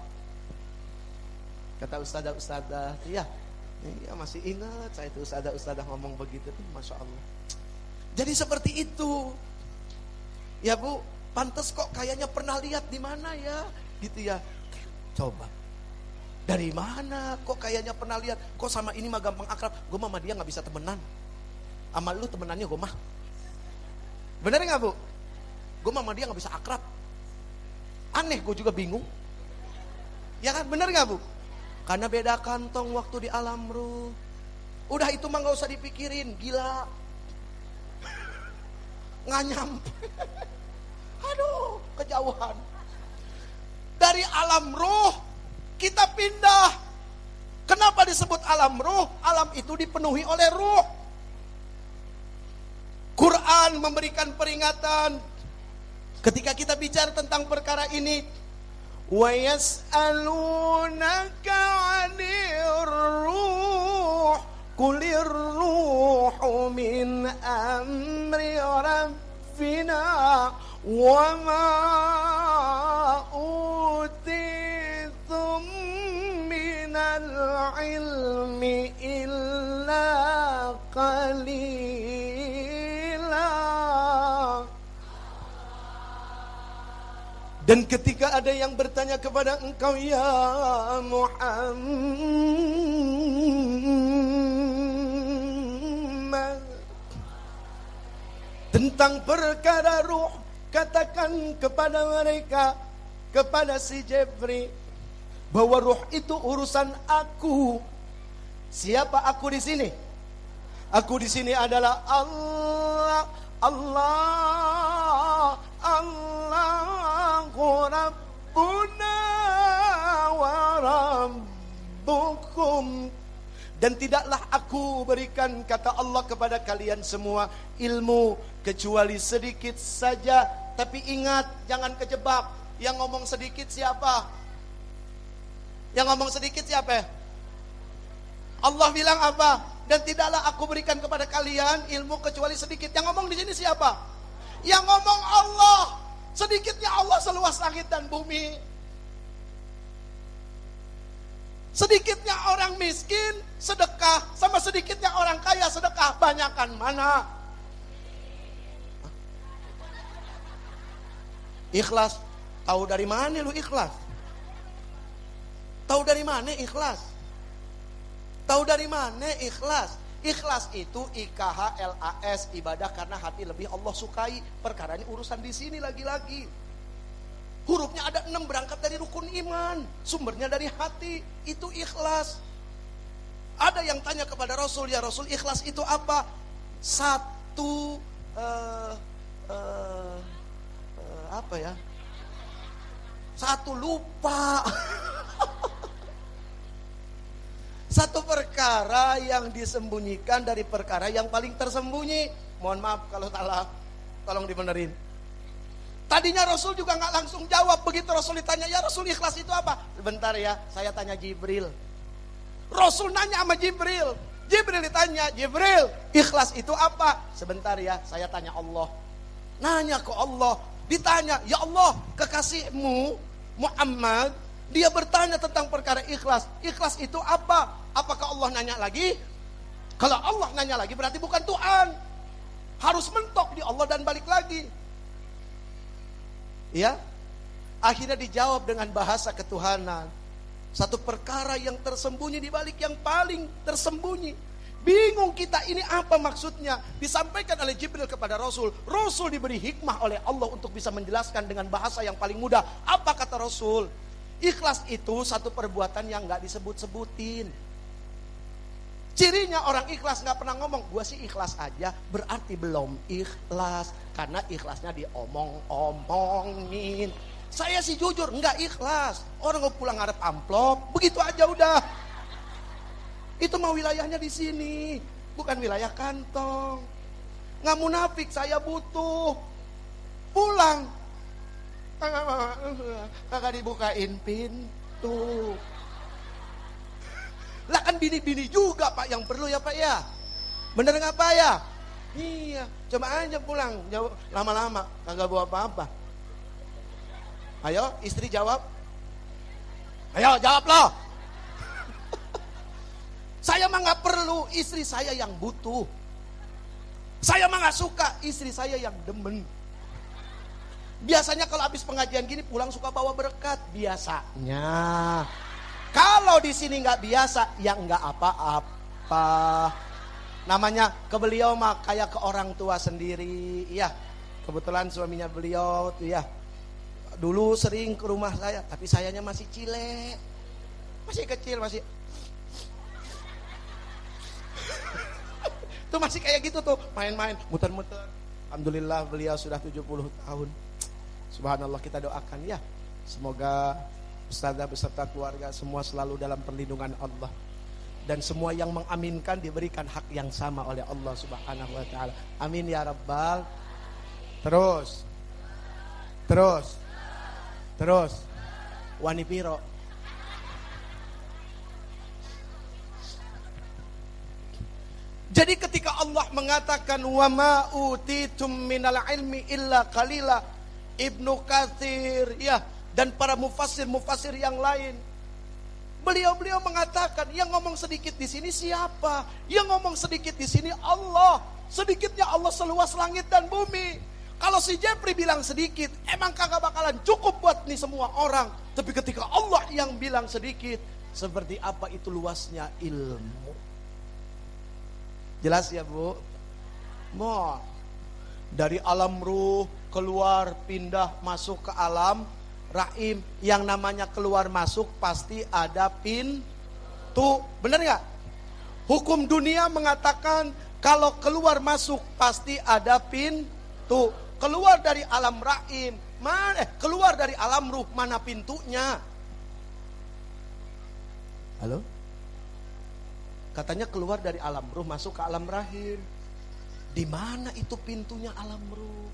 Kata ustadzah, iya masih ingat saya itu ustadzah ngomong begitu tuh, Masya Allah. Jadi seperti itu. Ya Bu, pantes kok kayaknya pernah lihat di mana ya, gitu ya. Coba. Dari mana? Kok kayaknya pernah lihat? Kok sama ini mah gampang akrab? Gue sama dia gak bisa temenan. Sama lu temenannya gue mah. Bener gak Bu? Gue sama dia gak bisa akrab. Aneh, gue juga bingung. Ya kan, bener gak Bu? Karena beda kantong waktu di alam ruh. Udah itu mah gak usah dipikirin. Gila. Gak nyampe. Aduh, kejauhan. Dari alam ruh kita pindah. Kenapa disebut alam ruh? Alam itu dipenuhi oleh ruh. Quran memberikan peringatan ketika kita bicara tentang perkara ini. Wa yas'alunaka 'anir ruh qulir ruhu min amri rabbina wa ma utitum minal ilmi illa qalila. Dan ketika ada yang bertanya kepada engkau ya Muhammad tentang perkara ruh, katakan kepada mereka, kepada si Jibril, bahwa ruh itu urusan aku. Siapa aku di sini? Aku di sini adalah Allah, Allah, Allahu Rabbuna wa Rabbukum. Dan tidaklah aku berikan, kata Allah, kepada kalian semua ilmu kecuali sedikit saja. Tapi ingat, jangan kejebak. Yang ngomong sedikit siapa? Yang ngomong sedikit siapa? Allah bilang apa? Dan tidaklah aku berikan kepada kalian ilmu kecuali sedikit. Yang ngomong di sini siapa? Yang ngomong Allah. Sedikitnya Allah seluas langit dan bumi. Sedikitnya orang miskin sedekah sama sedikitnya orang kaya sedekah, banyakan mana? Ikhlas. Tahu dari mana lu ikhlas? Tahu dari mana ikhlas? Tahu dari mana ikhlas? Ikhlas itu IKHLAS, ibadah karena hati lebih Allah sukai. Perkaranya urusan di sini lagi-lagi. Hurufnya ada 6, berangkat dari rukun iman. Sumbernya dari hati, itu ikhlas. Ada yang tanya kepada Rasul, ya Rasul, ikhlas itu apa? Satu apa ya? Satu lupa. Satu perkara yang disembunyikan dari perkara yang paling tersembunyi. Mohon maaf kalau salah, tolong dibenerin. Tadinya Rasul juga gak langsung jawab. Begitu Rasul ditanya, ya Rasul ikhlas itu apa? Sebentar ya, saya tanya Jibril. Rasul nanya sama Jibril. Jibril ditanya, Jibril ikhlas itu apa? Sebentar ya, saya tanya Allah. Nanya ke Allah. Ditanya, ya Allah, kekasihmu Muhammad, dia bertanya tentang perkara ikhlas. Ikhlas itu apa? Apakah Allah nanya lagi? Kalau Allah nanya lagi berarti bukan Tuhan. Harus mentok di Allah dan balik lagi. Ya, akhirnya dijawab dengan bahasa ketuhanan. Satu perkara yang tersembunyi di balik yang paling tersembunyi. Bingung kita, ini apa maksudnya? Disampaikan oleh Jibril kepada Rasul. Rasul diberi hikmah oleh Allah untuk bisa menjelaskan dengan bahasa yang paling mudah. Apa kata Rasul? Ikhlas itu satu perbuatan yang gak disebut-sebutin. Cirinya orang ikhlas gak pernah ngomong, gue sih ikhlas aja, berarti belum ikhlas. Karena ikhlasnya diomong-omongin. Saya sih jujur, enggak ikhlas. Orang mau pulang ngarep amplop, begitu aja udah. Itu mah wilayahnya di sini, bukan wilayah kantong. Nggak munafik, saya butuh. Pulang, kagak dibukain pintu. Lah kan bini-bini juga Pak yang perlu ya Pak ya. Bener nggak Pak ya? Iya, coba aja pulang, jauh lama-lama, kagak bawa apa-apa. Ayo, istri jawab. Ayo, jawab loh. Saya mah nggak perlu, istri saya yang butuh. Saya mah nggak suka, istri saya yang demen. Biasanya kalau habis pengajian gini pulang suka bawa berkat. Biasanya. Kalau di sini nggak biasa, ya nggak apa-apa. Namanya ke beliau mah kayak ke orang tua sendiri. Iya, kebetulan suaminya beliau tuh ya. Dulu sering ke rumah saya, tapi sayanya masih cilek. Masih kecil, masih. Tuh masih kayak gitu tuh, main-main, muter-muter. Alhamdulillah beliau sudah 70 tahun. Subhanallah, kita doakan ya. Semoga ustadzah beserta keluarga semua selalu dalam perlindungan Allah. Dan semua yang mengaminkan diberikan hak yang sama oleh Allah Subhanahu wa ta'ala. Amin ya Rabbal. Terus wani piro. Jadi ketika Allah mengatakan wa ma utitum minal ilmi illa qalila, Ibnu Katsir ya, dan para mufassir yang lain, beliau mengatakan yang ngomong sedikit di sini siapa? Yang ngomong sedikit di sini Allah. Sedikitnya Allah seluas langit dan bumi. Kalau si Jepri bilang sedikit, emang kagak bakalan cukup buat nih semua orang. Tapi ketika Allah yang bilang sedikit, seperti apa itu luasnya ilmu. Jelas ya Bu? Mau dari alam ruh keluar pindah masuk ke alam rahim. Yang namanya keluar masuk pasti ada pintu. Benar gak? Hukum dunia mengatakan kalau keluar masuk pasti ada pintu. Keluar dari alam rahim, keluar dari alam ruh, mana pintunya? Halo? Katanya keluar dari alam ruh masuk ke alam rahim. Di mana itu pintunya alam ruh?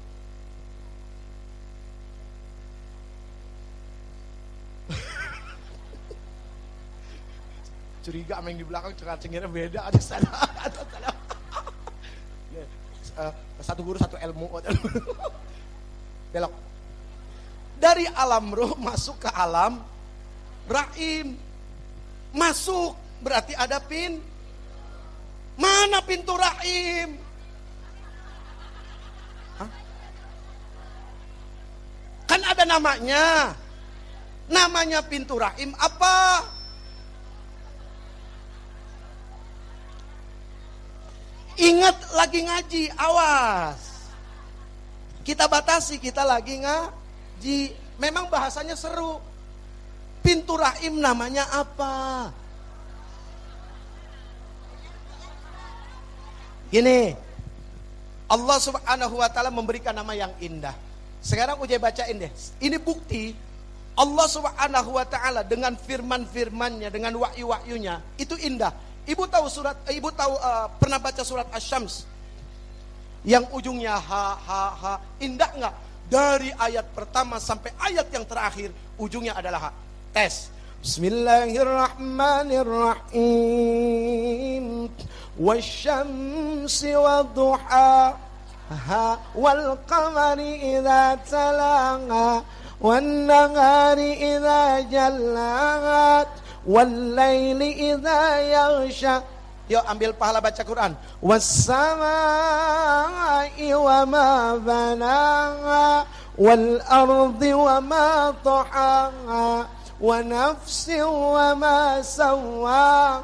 Curiga sama yang di belakang, cengar-cengirnya beda, ada salah. Satu guru satu ilmu. Belok. Dari alam ruh masuk ke alam rahim. Masuk berarti ada mana pintu rahim? Hah? Kan ada namanya. Namanya pintu rahim apa? Ingat lagi ngaji, awas. Kita batasi, kita lagi ngaji. Memang bahasanya seru. Pintu rahim namanya apa? Gini, Allah Subhanahu wa ta'ala memberikan nama yang indah. Sekarang Ujai bacain deh. Ini bukti Allah Subhanahu wa ta'ala dengan firman-firmannya, dengan wahyu-wahyunya, itu indah. Ibu tahu pernah baca surat Asy-Syams yang ujungnya ha. Indah enggak? Dari ayat pertama sampai ayat yang terakhir ujungnya adalah ha. Tes. Bismillahirrahmanirrahim. Wasyamsi wadduhaha wal qamari idza talaha wan nahari idza jallaha Wallaili idza yaghsha. Yuk ambil pahala baca Quran. Was-samaa'i wa ma banaha wal ardi wa ma tahaha ونفس وما سوى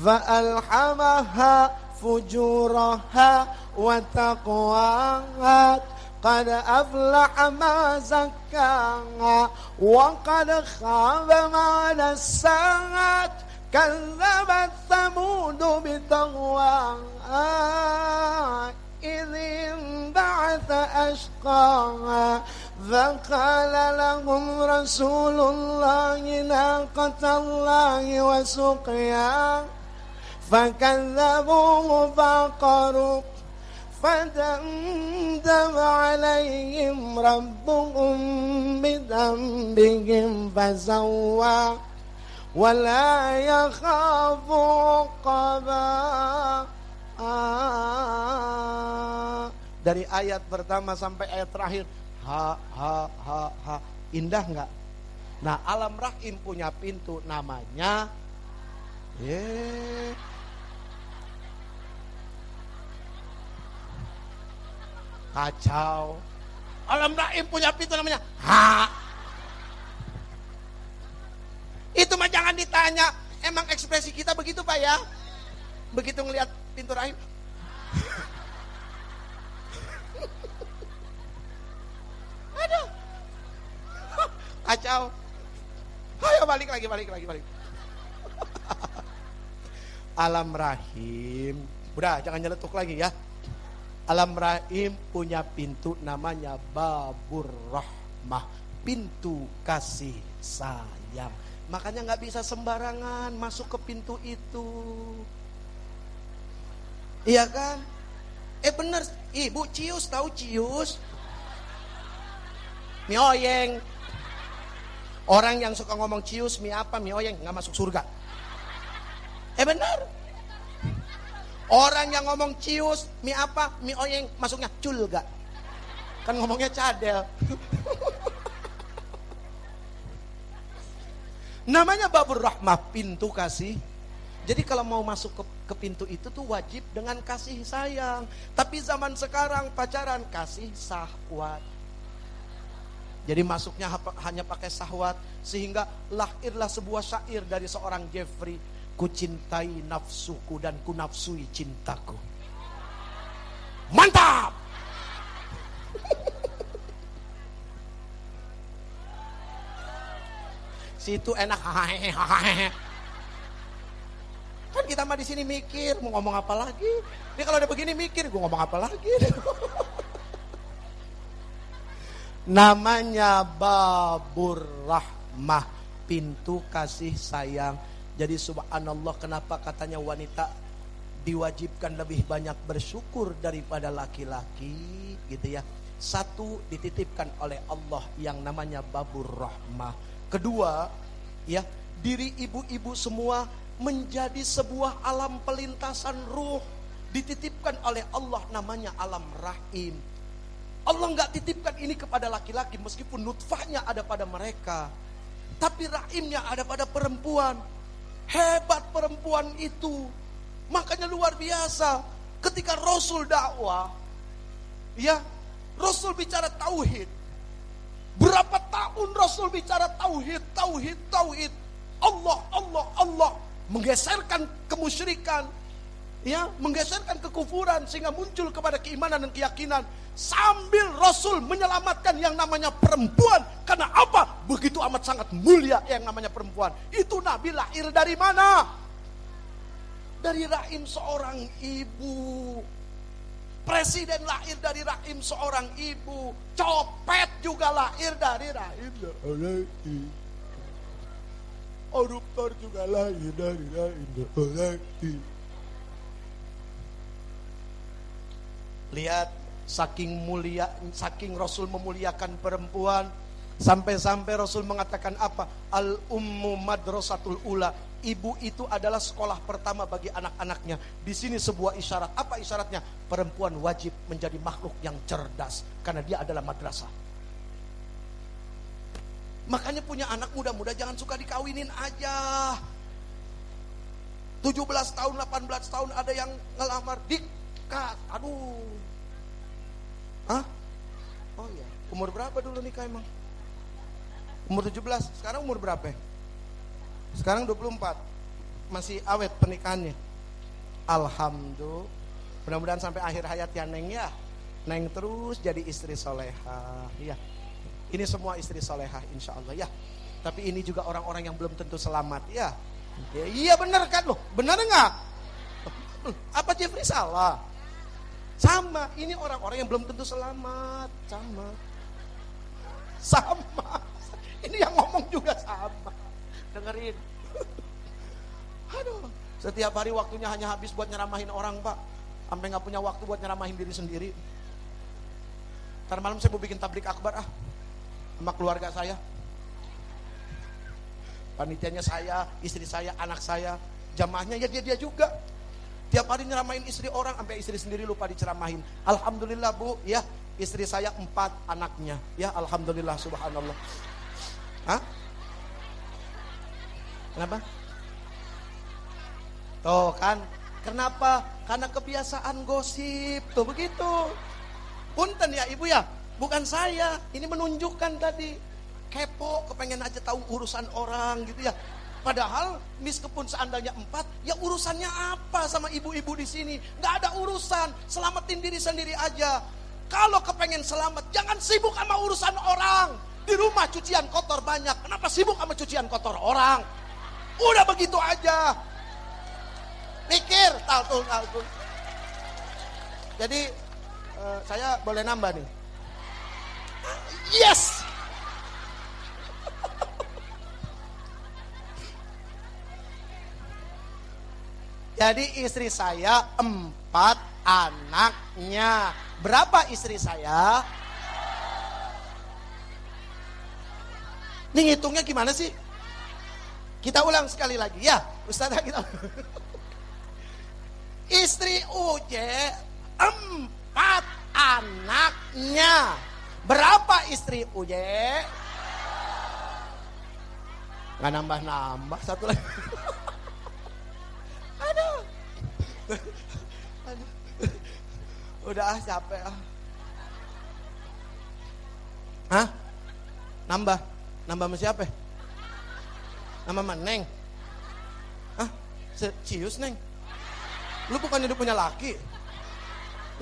فألهمها فجورها وتقواها قد أفلح ما زكاها وقد خاب ما دساها كذبت ثمود بطغواها إذ انبعث أشقاها فقال لهم رسول الله ناقة الله وسقياها فكذبوه فعقروا فدمدم عليهم ربهم بذنبهم فسوى ولا يخاف عقبا. Dari ayat pertama sampai ayat terakhir, ha ha ha ha, indah nggak? Nah, alam rahim punya pintu namanya kacau. Alam rahim punya pintu namanya ha. Itu mah jangan ditanya. Emang ekspresi kita begitu Pak ya? Begitu ngelihat pintu rahim. Aduh. Kacau. Ayo balik lagi. Alam rahim. Udah jangan nyeletuk lagi ya. Alam rahim punya pintu namanya babur rahmah. Pintu kasih sayang. Makanya gak bisa sembarangan masuk ke pintu itu. Iya kan? Bener, Ibu cius, tahu cius? Mie oyeng. Orang yang suka ngomong cius, mie apa, mie oyeng, gak masuk surga. Bener. Orang yang ngomong cius, mie apa, mie oyeng, masuknya culga. Kan ngomongnya cadel. Namanya babur rahmah, pintu kasih. Jadi kalau mau masuk ke pintu itu tuh wajib dengan kasih sayang. Tapi zaman sekarang pacaran kasih syahwat. Jadi masuknya hanya pakai syahwat. Sehingga lahirlah sebuah syair dari seorang Jeffrey. Ku cintai nafsuku dan ku nafsui cintaku. Mantap! Situ enak. Kan kita mah di sini mikir mau ngomong apa lagi. Dia kalau udah begini mikir, gue ngomong apa lagi. Namanya babur rahmah, pintu kasih sayang. Jadi subhanallah, kenapa katanya wanita diwajibkan lebih banyak bersyukur daripada laki-laki gitu ya. Satu, dititipkan oleh Allah yang namanya babur rahmah. Kedua, ya, diri ibu-ibu semua menjadi sebuah alam pelintasan ruh, dititipkan oleh Allah namanya alam rahim. Allah nggak titipkan ini kepada laki-laki meskipun nutfahnya ada pada mereka, tapi rahimnya ada pada perempuan. Hebat perempuan itu, makanya luar biasa. Ketika Rasul dakwah, ya, Rasul bicara tauhid. Berapa tahun Rasul bicara tauhid. Allah. Menggeserkan kemusyrikan, ya, menggeserkan kekufuran sehingga muncul kepada keimanan dan keyakinan. Sambil Rasul menyelamatkan yang namanya perempuan. Karena apa? Begitu amat sangat mulia yang namanya perempuan. Itu Nabi lahir dari mana? Dari rahim seorang ibu. Presiden lahir dari rahim seorang ibu. Copet juga lahir dari rahim seorang ibu. Koruptor juga lahir dari rahim seorang ibu. Lihat, saking Rasul memuliakan perempuan, sampai-sampai Rasul mengatakan apa? Al ummu madrasatul ula. Ibu itu adalah sekolah pertama bagi anak-anaknya. Di sini sebuah isyarat. Apa isyaratnya? Perempuan wajib menjadi makhluk yang cerdas karena dia adalah madrasah. Makanya punya anak muda-muda jangan suka dikawinin aja. 17 tahun, 18 tahun ada yang ngelamar dikat. Aduh. Hah? Oh iya. Umur berapa dulu nikah emang? Umur 17, sekarang umur berapa? Sekarang 24. Masih awet pernikahannya. Alhamdulillah. Mudah-mudahan sampai akhir hayat ya Neng ya. Neng terus jadi istri solehah ya. Ini semua istri solehah insya Allah ya. Tapi ini juga orang-orang yang belum tentu selamat ya. Iya benar kan loh, benar enggak? Apa Jeffrey salah? Sama, ini orang-orang yang belum tentu selamat. Sama. Ini yang ngomong juga sama. Dengerin. Aduh, setiap hari waktunya hanya habis buat nyeramahin orang Pak. Sampai gak punya waktu buat nyeramahin diri sendiri. Ntar malam saya mau bikin tablik akbar sama keluarga saya. Panitianya saya, istri saya, anak saya. Jamaahnya ya dia juga. Tiap hari nyeramahin istri orang, sampai istri sendiri lupa diceramahin. Alhamdulillah Bu, ya istri saya 4 anaknya. Ya alhamdulillah subhanallah. Hah? Kenapa? Tuh kan, kenapa? Karena kebiasaan gosip, tuh begitu. Punten ya ibu ya, bukan saya. Ini menunjukkan tadi kepo, kepengen aja tahu urusan orang gitu ya. Padahal meskipun seandainya 4, ya urusannya apa sama ibu-ibu di sini? Gak ada urusan, selamatin diri sendiri aja. Kalau kepengen selamat, jangan sibuk sama urusan orang. Di rumah cucian kotor banyak, kenapa sibuk sama cucian kotor orang? Udah begitu aja. Mikir, taltul. Jadi saya boleh nambah nih. Yes. Jadi istri saya 4 anaknya. Berapa istri saya? Ini ngitungnya gimana sih? Kita ulang sekali lagi ya, Ustazah kita. Istri Uje 4 anaknya. Berapa istri Uje? Gak nambah-nambah, satu lagi. Aduh. Udah capek Hah? Nambah sama siapa? Nama Neng. Hah? Cius Neng. Lu bukan udah punya laki?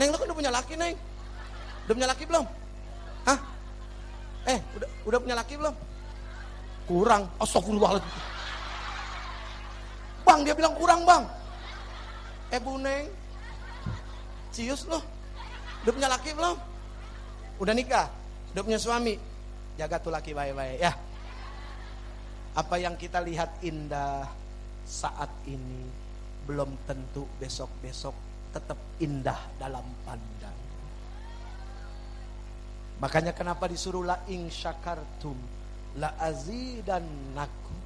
Neng, lu kan udah punya laki Neng. Udah punya laki belum? Hah? Udah punya laki belum? Kurang. Astagfirullahaladzim. Bang, dia bilang kurang bang. Bu Neng, Cius loh, udah punya laki belum? Udah nikah? Udah punya suami? Jaga tuh laki baik-baik ya. Apa yang kita lihat indah saat ini belum tentu besok-besok tetap indah dalam pandang. Makanya kenapa disuruh la in syakartum la azidannakum.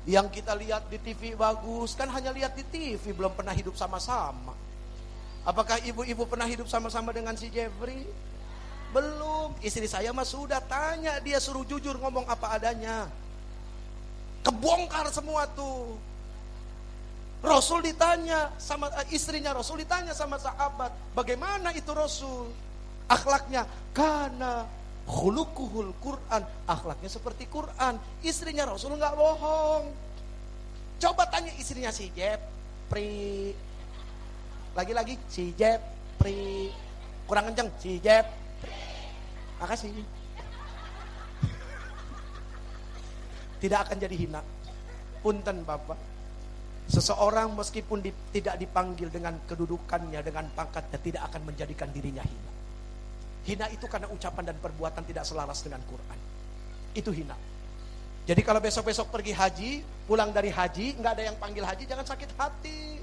Yang kita lihat di TV bagus, kan hanya lihat di TV, belum pernah hidup sama-sama. Apakah ibu-ibu pernah hidup sama-sama dengan si Jeffrey? Belum. Istri saya mah sudah tanya, dia suruh jujur ngomong apa adanya. Kebongkar semua tuh. Rasul ditanya sama istrinya, Rasul ditanya sama sahabat, bagaimana itu Rasul? Akhlaknya, karena khuluquhul Quran, akhlaknya seperti Quran. Istrinya Rasul nggak bohong. Coba tanya istrinya si Jeffrey. Lagi-lagi si Jeffrey. Kurang kenceng si Jeffrey. Makasih. Tidak akan jadi hina. Punten Bapak. Seseorang meskipun tidak dipanggil dengan kedudukannya, dengan pangkatnya, tidak akan menjadikan dirinya hina. Hina itu karena ucapan dan perbuatan tidak selaras dengan Quran. Itu hina. Jadi kalau besok-besok pergi haji, pulang dari haji, nggak ada yang panggil haji, jangan sakit hati.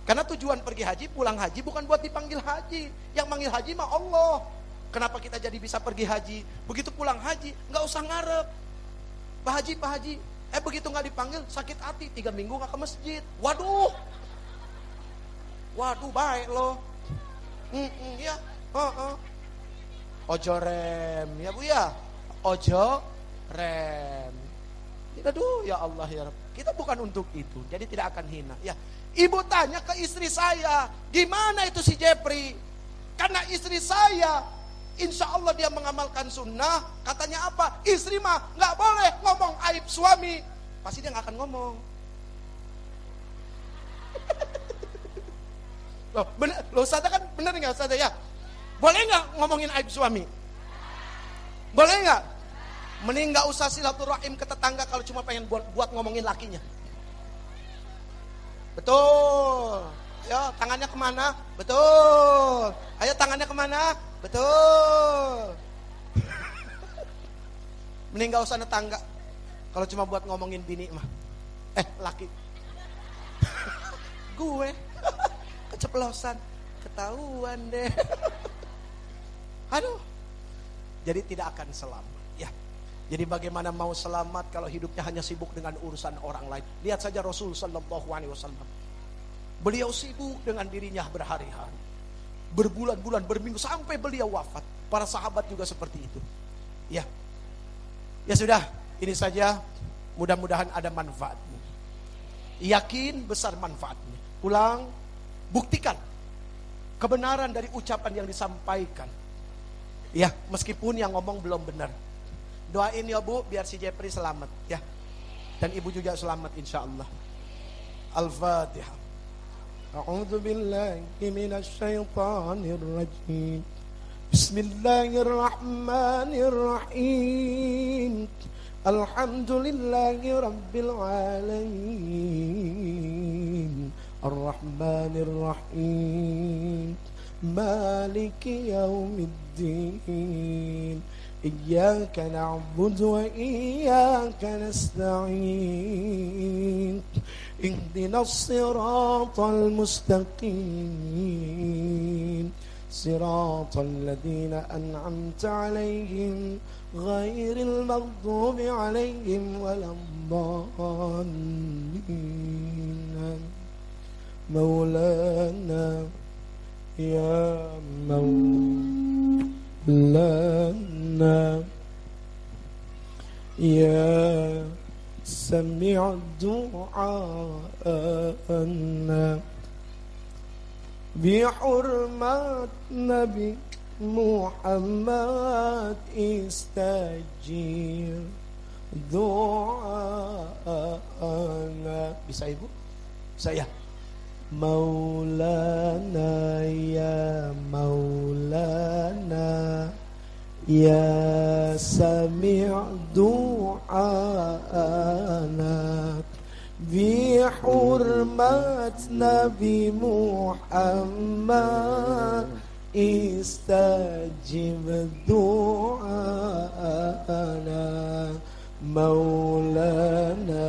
Karena tujuan pergi haji, pulang haji bukan buat dipanggil haji. Yang manggil haji mah Allah. Kenapa kita jadi bisa pergi haji? Begitu pulang haji, nggak usah ngarep. Pak Haji. Begitu nggak dipanggil, sakit hati, 3 minggu nggak ke masjid. Waduh, baik loh. Ya, Ojo rem, ya Bu ya. Ojo rem. Aduh, ya Allah ya Rabb. Kita bukan untuk itu, jadi tidak akan hina. Ya, ibu tanya ke istri saya, gimana itu si Jeffrey? Karena istri saya insya Allah dia mengamalkan sunnah. Katanya apa? Istri mah nggak boleh ngomong aib suami. Pasti dia nggak akan ngomong. Loh, bener, loh Ustaz kan bener nggak Ustaz ya? Boleh nggak ngomongin aib suami? Boleh nggak? Mending nggak usah silaturahim ke tetangga kalau cuma pengen buat ngomongin lakinya. Betul. Ayo tangannya kemana? Betul. Ayo tangannya kemana? Betul. Mending gak usah tetangga kalau cuma buat ngomongin bini mah. Laki. Gue keceplosan, ketahuan deh. Aduh. Jadi tidak akan selamat. Ya. Jadi bagaimana mau selamat kalau hidupnya hanya sibuk dengan urusan orang lain? Lihat saja Rasul sallallahu alaihi wasallam. Beliau sibuk dengan dirinya berhari-hari, berbulan-bulan, berminggu, sampai beliau wafat. Para sahabat juga seperti itu. Ya, ya sudah, ini saja. Mudah-mudahan ada manfaatnya. Yakin besar manfaatnya. Ulang, buktikan kebenaran dari ucapan yang disampaikan. Ya, meskipun yang ngomong belum benar. Doain ya Bu, biar si Jepri selamat. Ya, dan Ibu juga selamat insya Allah. Al-Fatihah. أعوذ بالله من الشيطان الرجيم بسم الله الرحمن الرحيم الحمد لله رب العالمين الرحمن الرحيم مالك يوم الدين إياك نعبد وإياك نستعين اهدنا الصراط المستقيم صراط الذين أنعمت عليهم غير المغضوب عليهم ولا الضالين مولانا يا مولانا يا سمع دعاءنا بحرمة نبي محمد استجيب دعاءنا. Bisa Ibu? Saya Maulana ya Maulana Ya sami' du'ana Bi hurmat Nabi Muhammad Istajib du'ana Maulana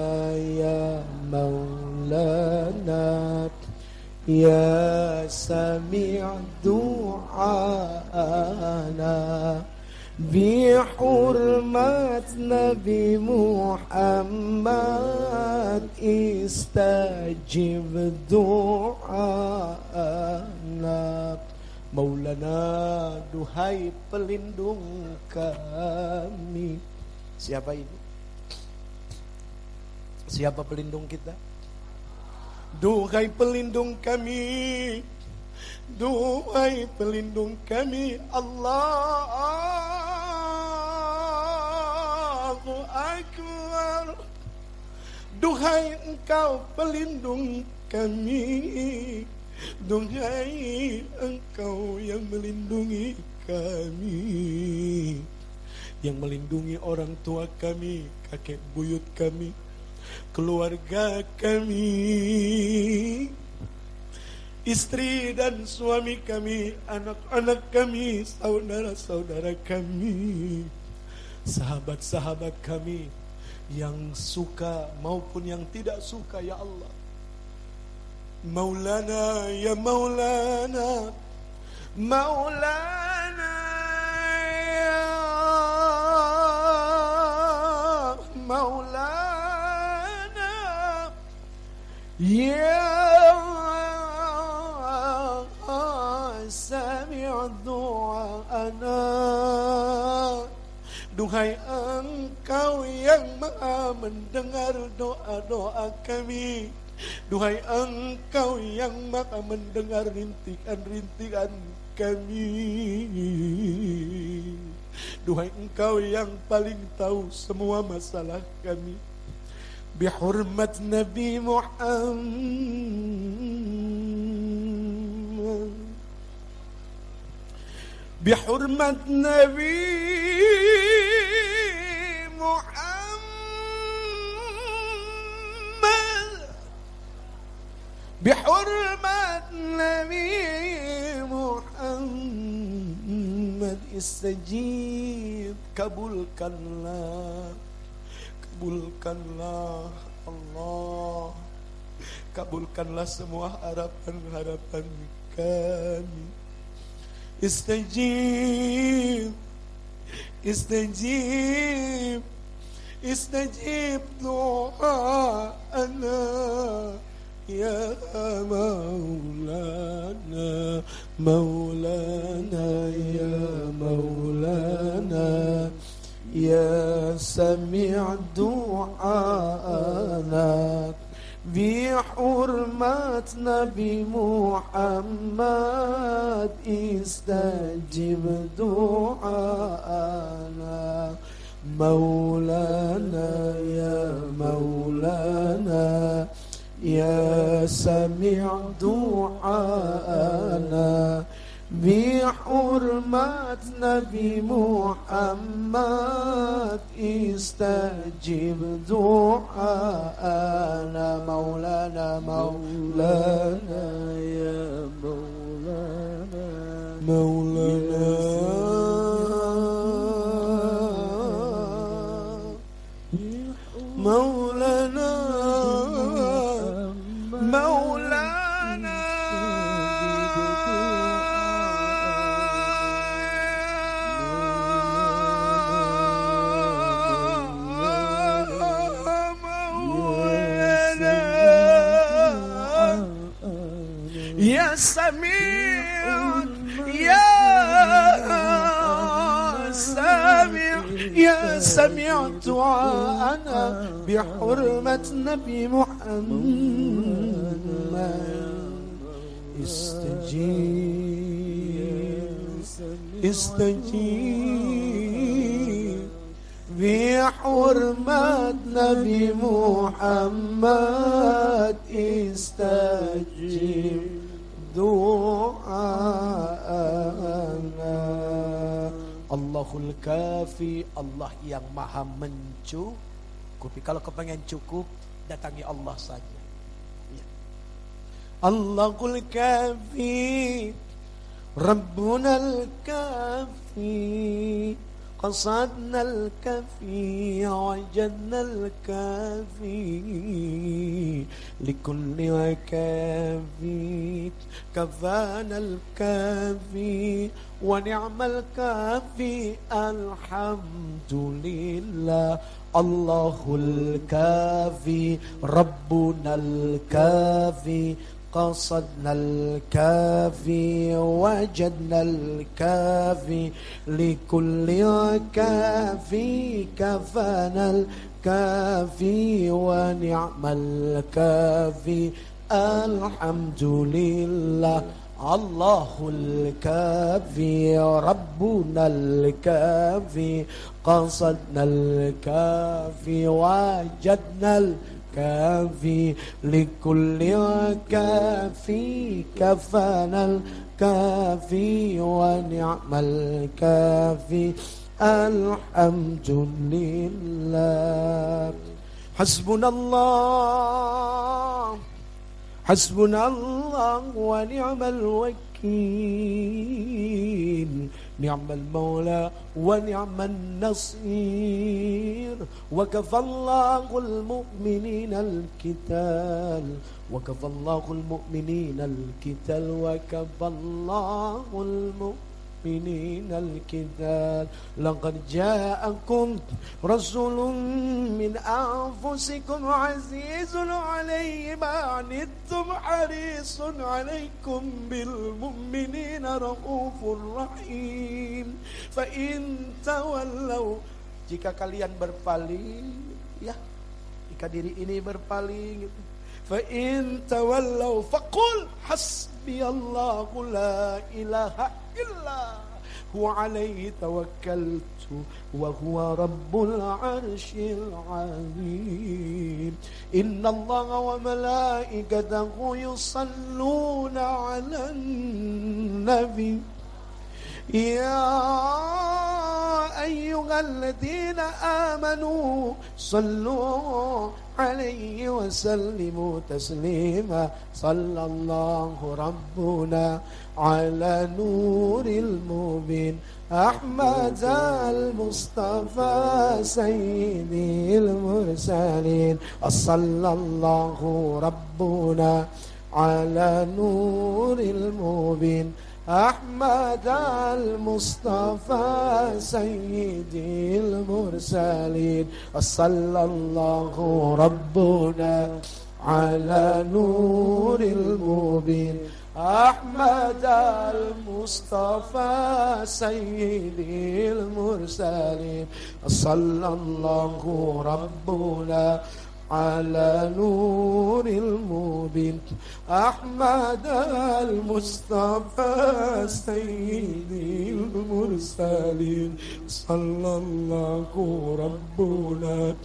ya Maulana Ya sami' du'ana Bihurmat Nabi Muhammad Istajib du'ana Maulana duhai pelindung kami. Siapa ini? Siapa pelindung kita? Duhai pelindung kami, duhai pelindung kami, Allahu Akbar. Duhai Engkau pelindung kami, duhai Engkau yang melindungi kami, yang melindungi orang tua kami, kakek buyut kami, keluarga kami, istri dan suami kami, anak-anak kami, saudara-saudara kami, sahabat-sahabat kami yang suka maupun yang tidak suka, ya Allah. Maulana ya Maulana, Maulana ya Maulana ya sami' du'ana. Duhai Engkau yang Maha mendengar doa-doa kami, duhai Engkau yang Maha mendengar rintikan-rintikan kami. Duhai Engkau yang paling tahu semua masalah kami. Bihurmat Nabi Muhammad, bihurmat Nabi Muhammad, bihurmat Nabi Muhammad, istajib, kabulkanlah, kabulkanlah Allah, kabulkanlah semua harapan-harapan kami. Istajib, istajib, istajib doa'ana ya Maulana, Maulana ya Maulana, ya Sami' du'ana, bihurmat Nabi Muhammad, istajib du'ana, Maulana ya Maulana, ya Sami' du'ana, bihurmat Nabi Muhammad, istajib du'ana, Maulana, Maulana ya Maulana, Maulana, Maulana, Maulana, ya Sami', ya Sami', ya Sami' du'ana, bihurmat Nabi Muhammad, istajib, istajib, bihurmat Nabi Muhammad, istajib du'ana. Allahul Kafi, Allah yang maha mencukupi. Kalau kepengen cukup, datangi Allah saja. Ya. Allahul Kafi, Rabbunal Kafi, qasadnal kafi, wajadnal kafi, likulli kafi, kafanal kafi, wa ni'mal kafi, alhamdulillah. Allahul Kafi, Rabbunal Kafi, qasadnal kafi, wajadnal kafi, likulli kafi, kafanal kafi, wa ni'mal kafi, alhamdulillah. Allahul Kafi, Rabbunal Kafi, qasadnal kafi, wajadnal kafi, likulli kafi, kafanal kafi, wa ni'mal kafi, alhamdulillah. Hasbunallah, hasbunallah wa ni'mal wakil, ni'mal mawla wa ni'man nasir, wa kafallahu al-mu'minina al-qital, wa kafallahu al-mu'minina al-qital, wa kafallahu al-mu'minina al-qital. Laqad ja'akum rasulun min anfusikum azizun 'alayhi ma 'anittum harisun 'alaykum bil mu'minina raufur rahim. Fa in tawallaw, jika kalian berpaling, ya, jika diri ini berpaling, fa in tawallaw faqul hasbiyallahu la ilaha billah wa alaihi tawakkaltu wa huwa rabbul arsyil azim. Inna Allaha wa malaikatahu yusalluna 'alan nabi ya ayyuhalladzina amanu sallu alaihi wa sallimu taslima. Sallallahu rabbuna ala nuril mubin Ahmad al-Mustafa sayyidil mursalin. Sallallahu rabbuna ala nuril mubin Ahmad al-Mustafa sayyidil mursalin. Sallallahu rabbuna ala nuril mubin Ahmad al-Mustafa sayyidil mursalin. Sallallahu rabbuna ala nuril mubin Ahmad al-Mustafa sayyidil mursalin. Sallallahu rabbuna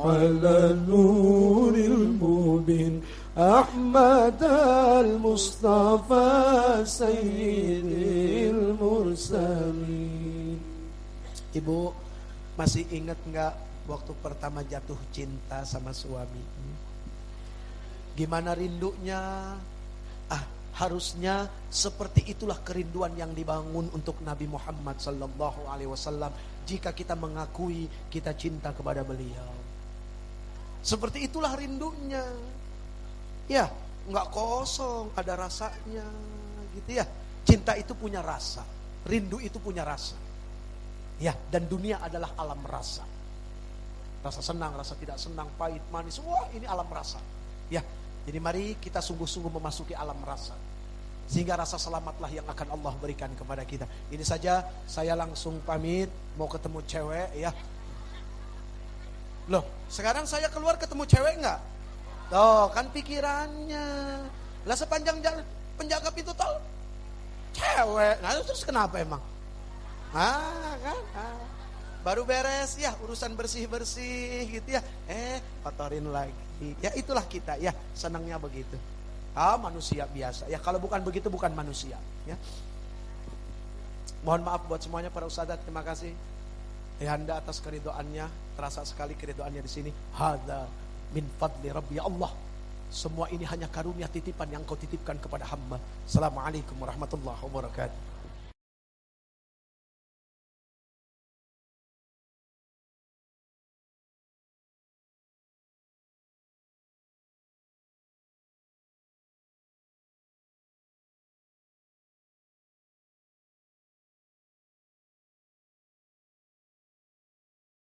ala nuril mubin Ahmad al-Mustafa sayyidil mursalin. Ibu masih ingat nggak waktu pertama jatuh cinta sama suami? Gimana rindunya? Harusnya seperti itulah kerinduan yang dibangun untuk Nabi Muhammad sallallahu alaihi wasallam jika kita mengakui kita cinta kepada beliau. Seperti itulah rindunya. Ya, nggak kosong, ada rasanya, gitu ya. Cinta itu punya rasa, rindu itu punya rasa. Ya, dan dunia adalah alam rasa. Rasa senang, rasa tidak senang, pahit, manis, wah ini alam rasa. Ya, jadi mari kita sungguh-sungguh memasuki alam rasa. Sehingga rasa selamatlah yang akan Allah berikan kepada kita. Ini saja, saya langsung pamit, mau ketemu cewek ya. Loh, sekarang saya keluar ketemu cewek nggak? Tuh kan pikirannya. Lah sepanjang jalan penjaga pintu tol cewek. Nah terus kenapa emang? Kan? Baru beres ya urusan bersih-bersih gitu ya. Kotorin lagi. Ya itulah kita ya, senangnya begitu. Manusia biasa. Ya kalau bukan begitu bukan manusia, ya. Mohon maaf buat semuanya para ustadzat, terima kasih. Ayahanda atas keridoannya, terasa sekali keridoannya di sini. Hadza min fadli Rabbi Allah. Semua ini hanya karunia titipan yang kau titipkan kepada hamba. Assalamualaikum warahmatullahi wabarakatuh.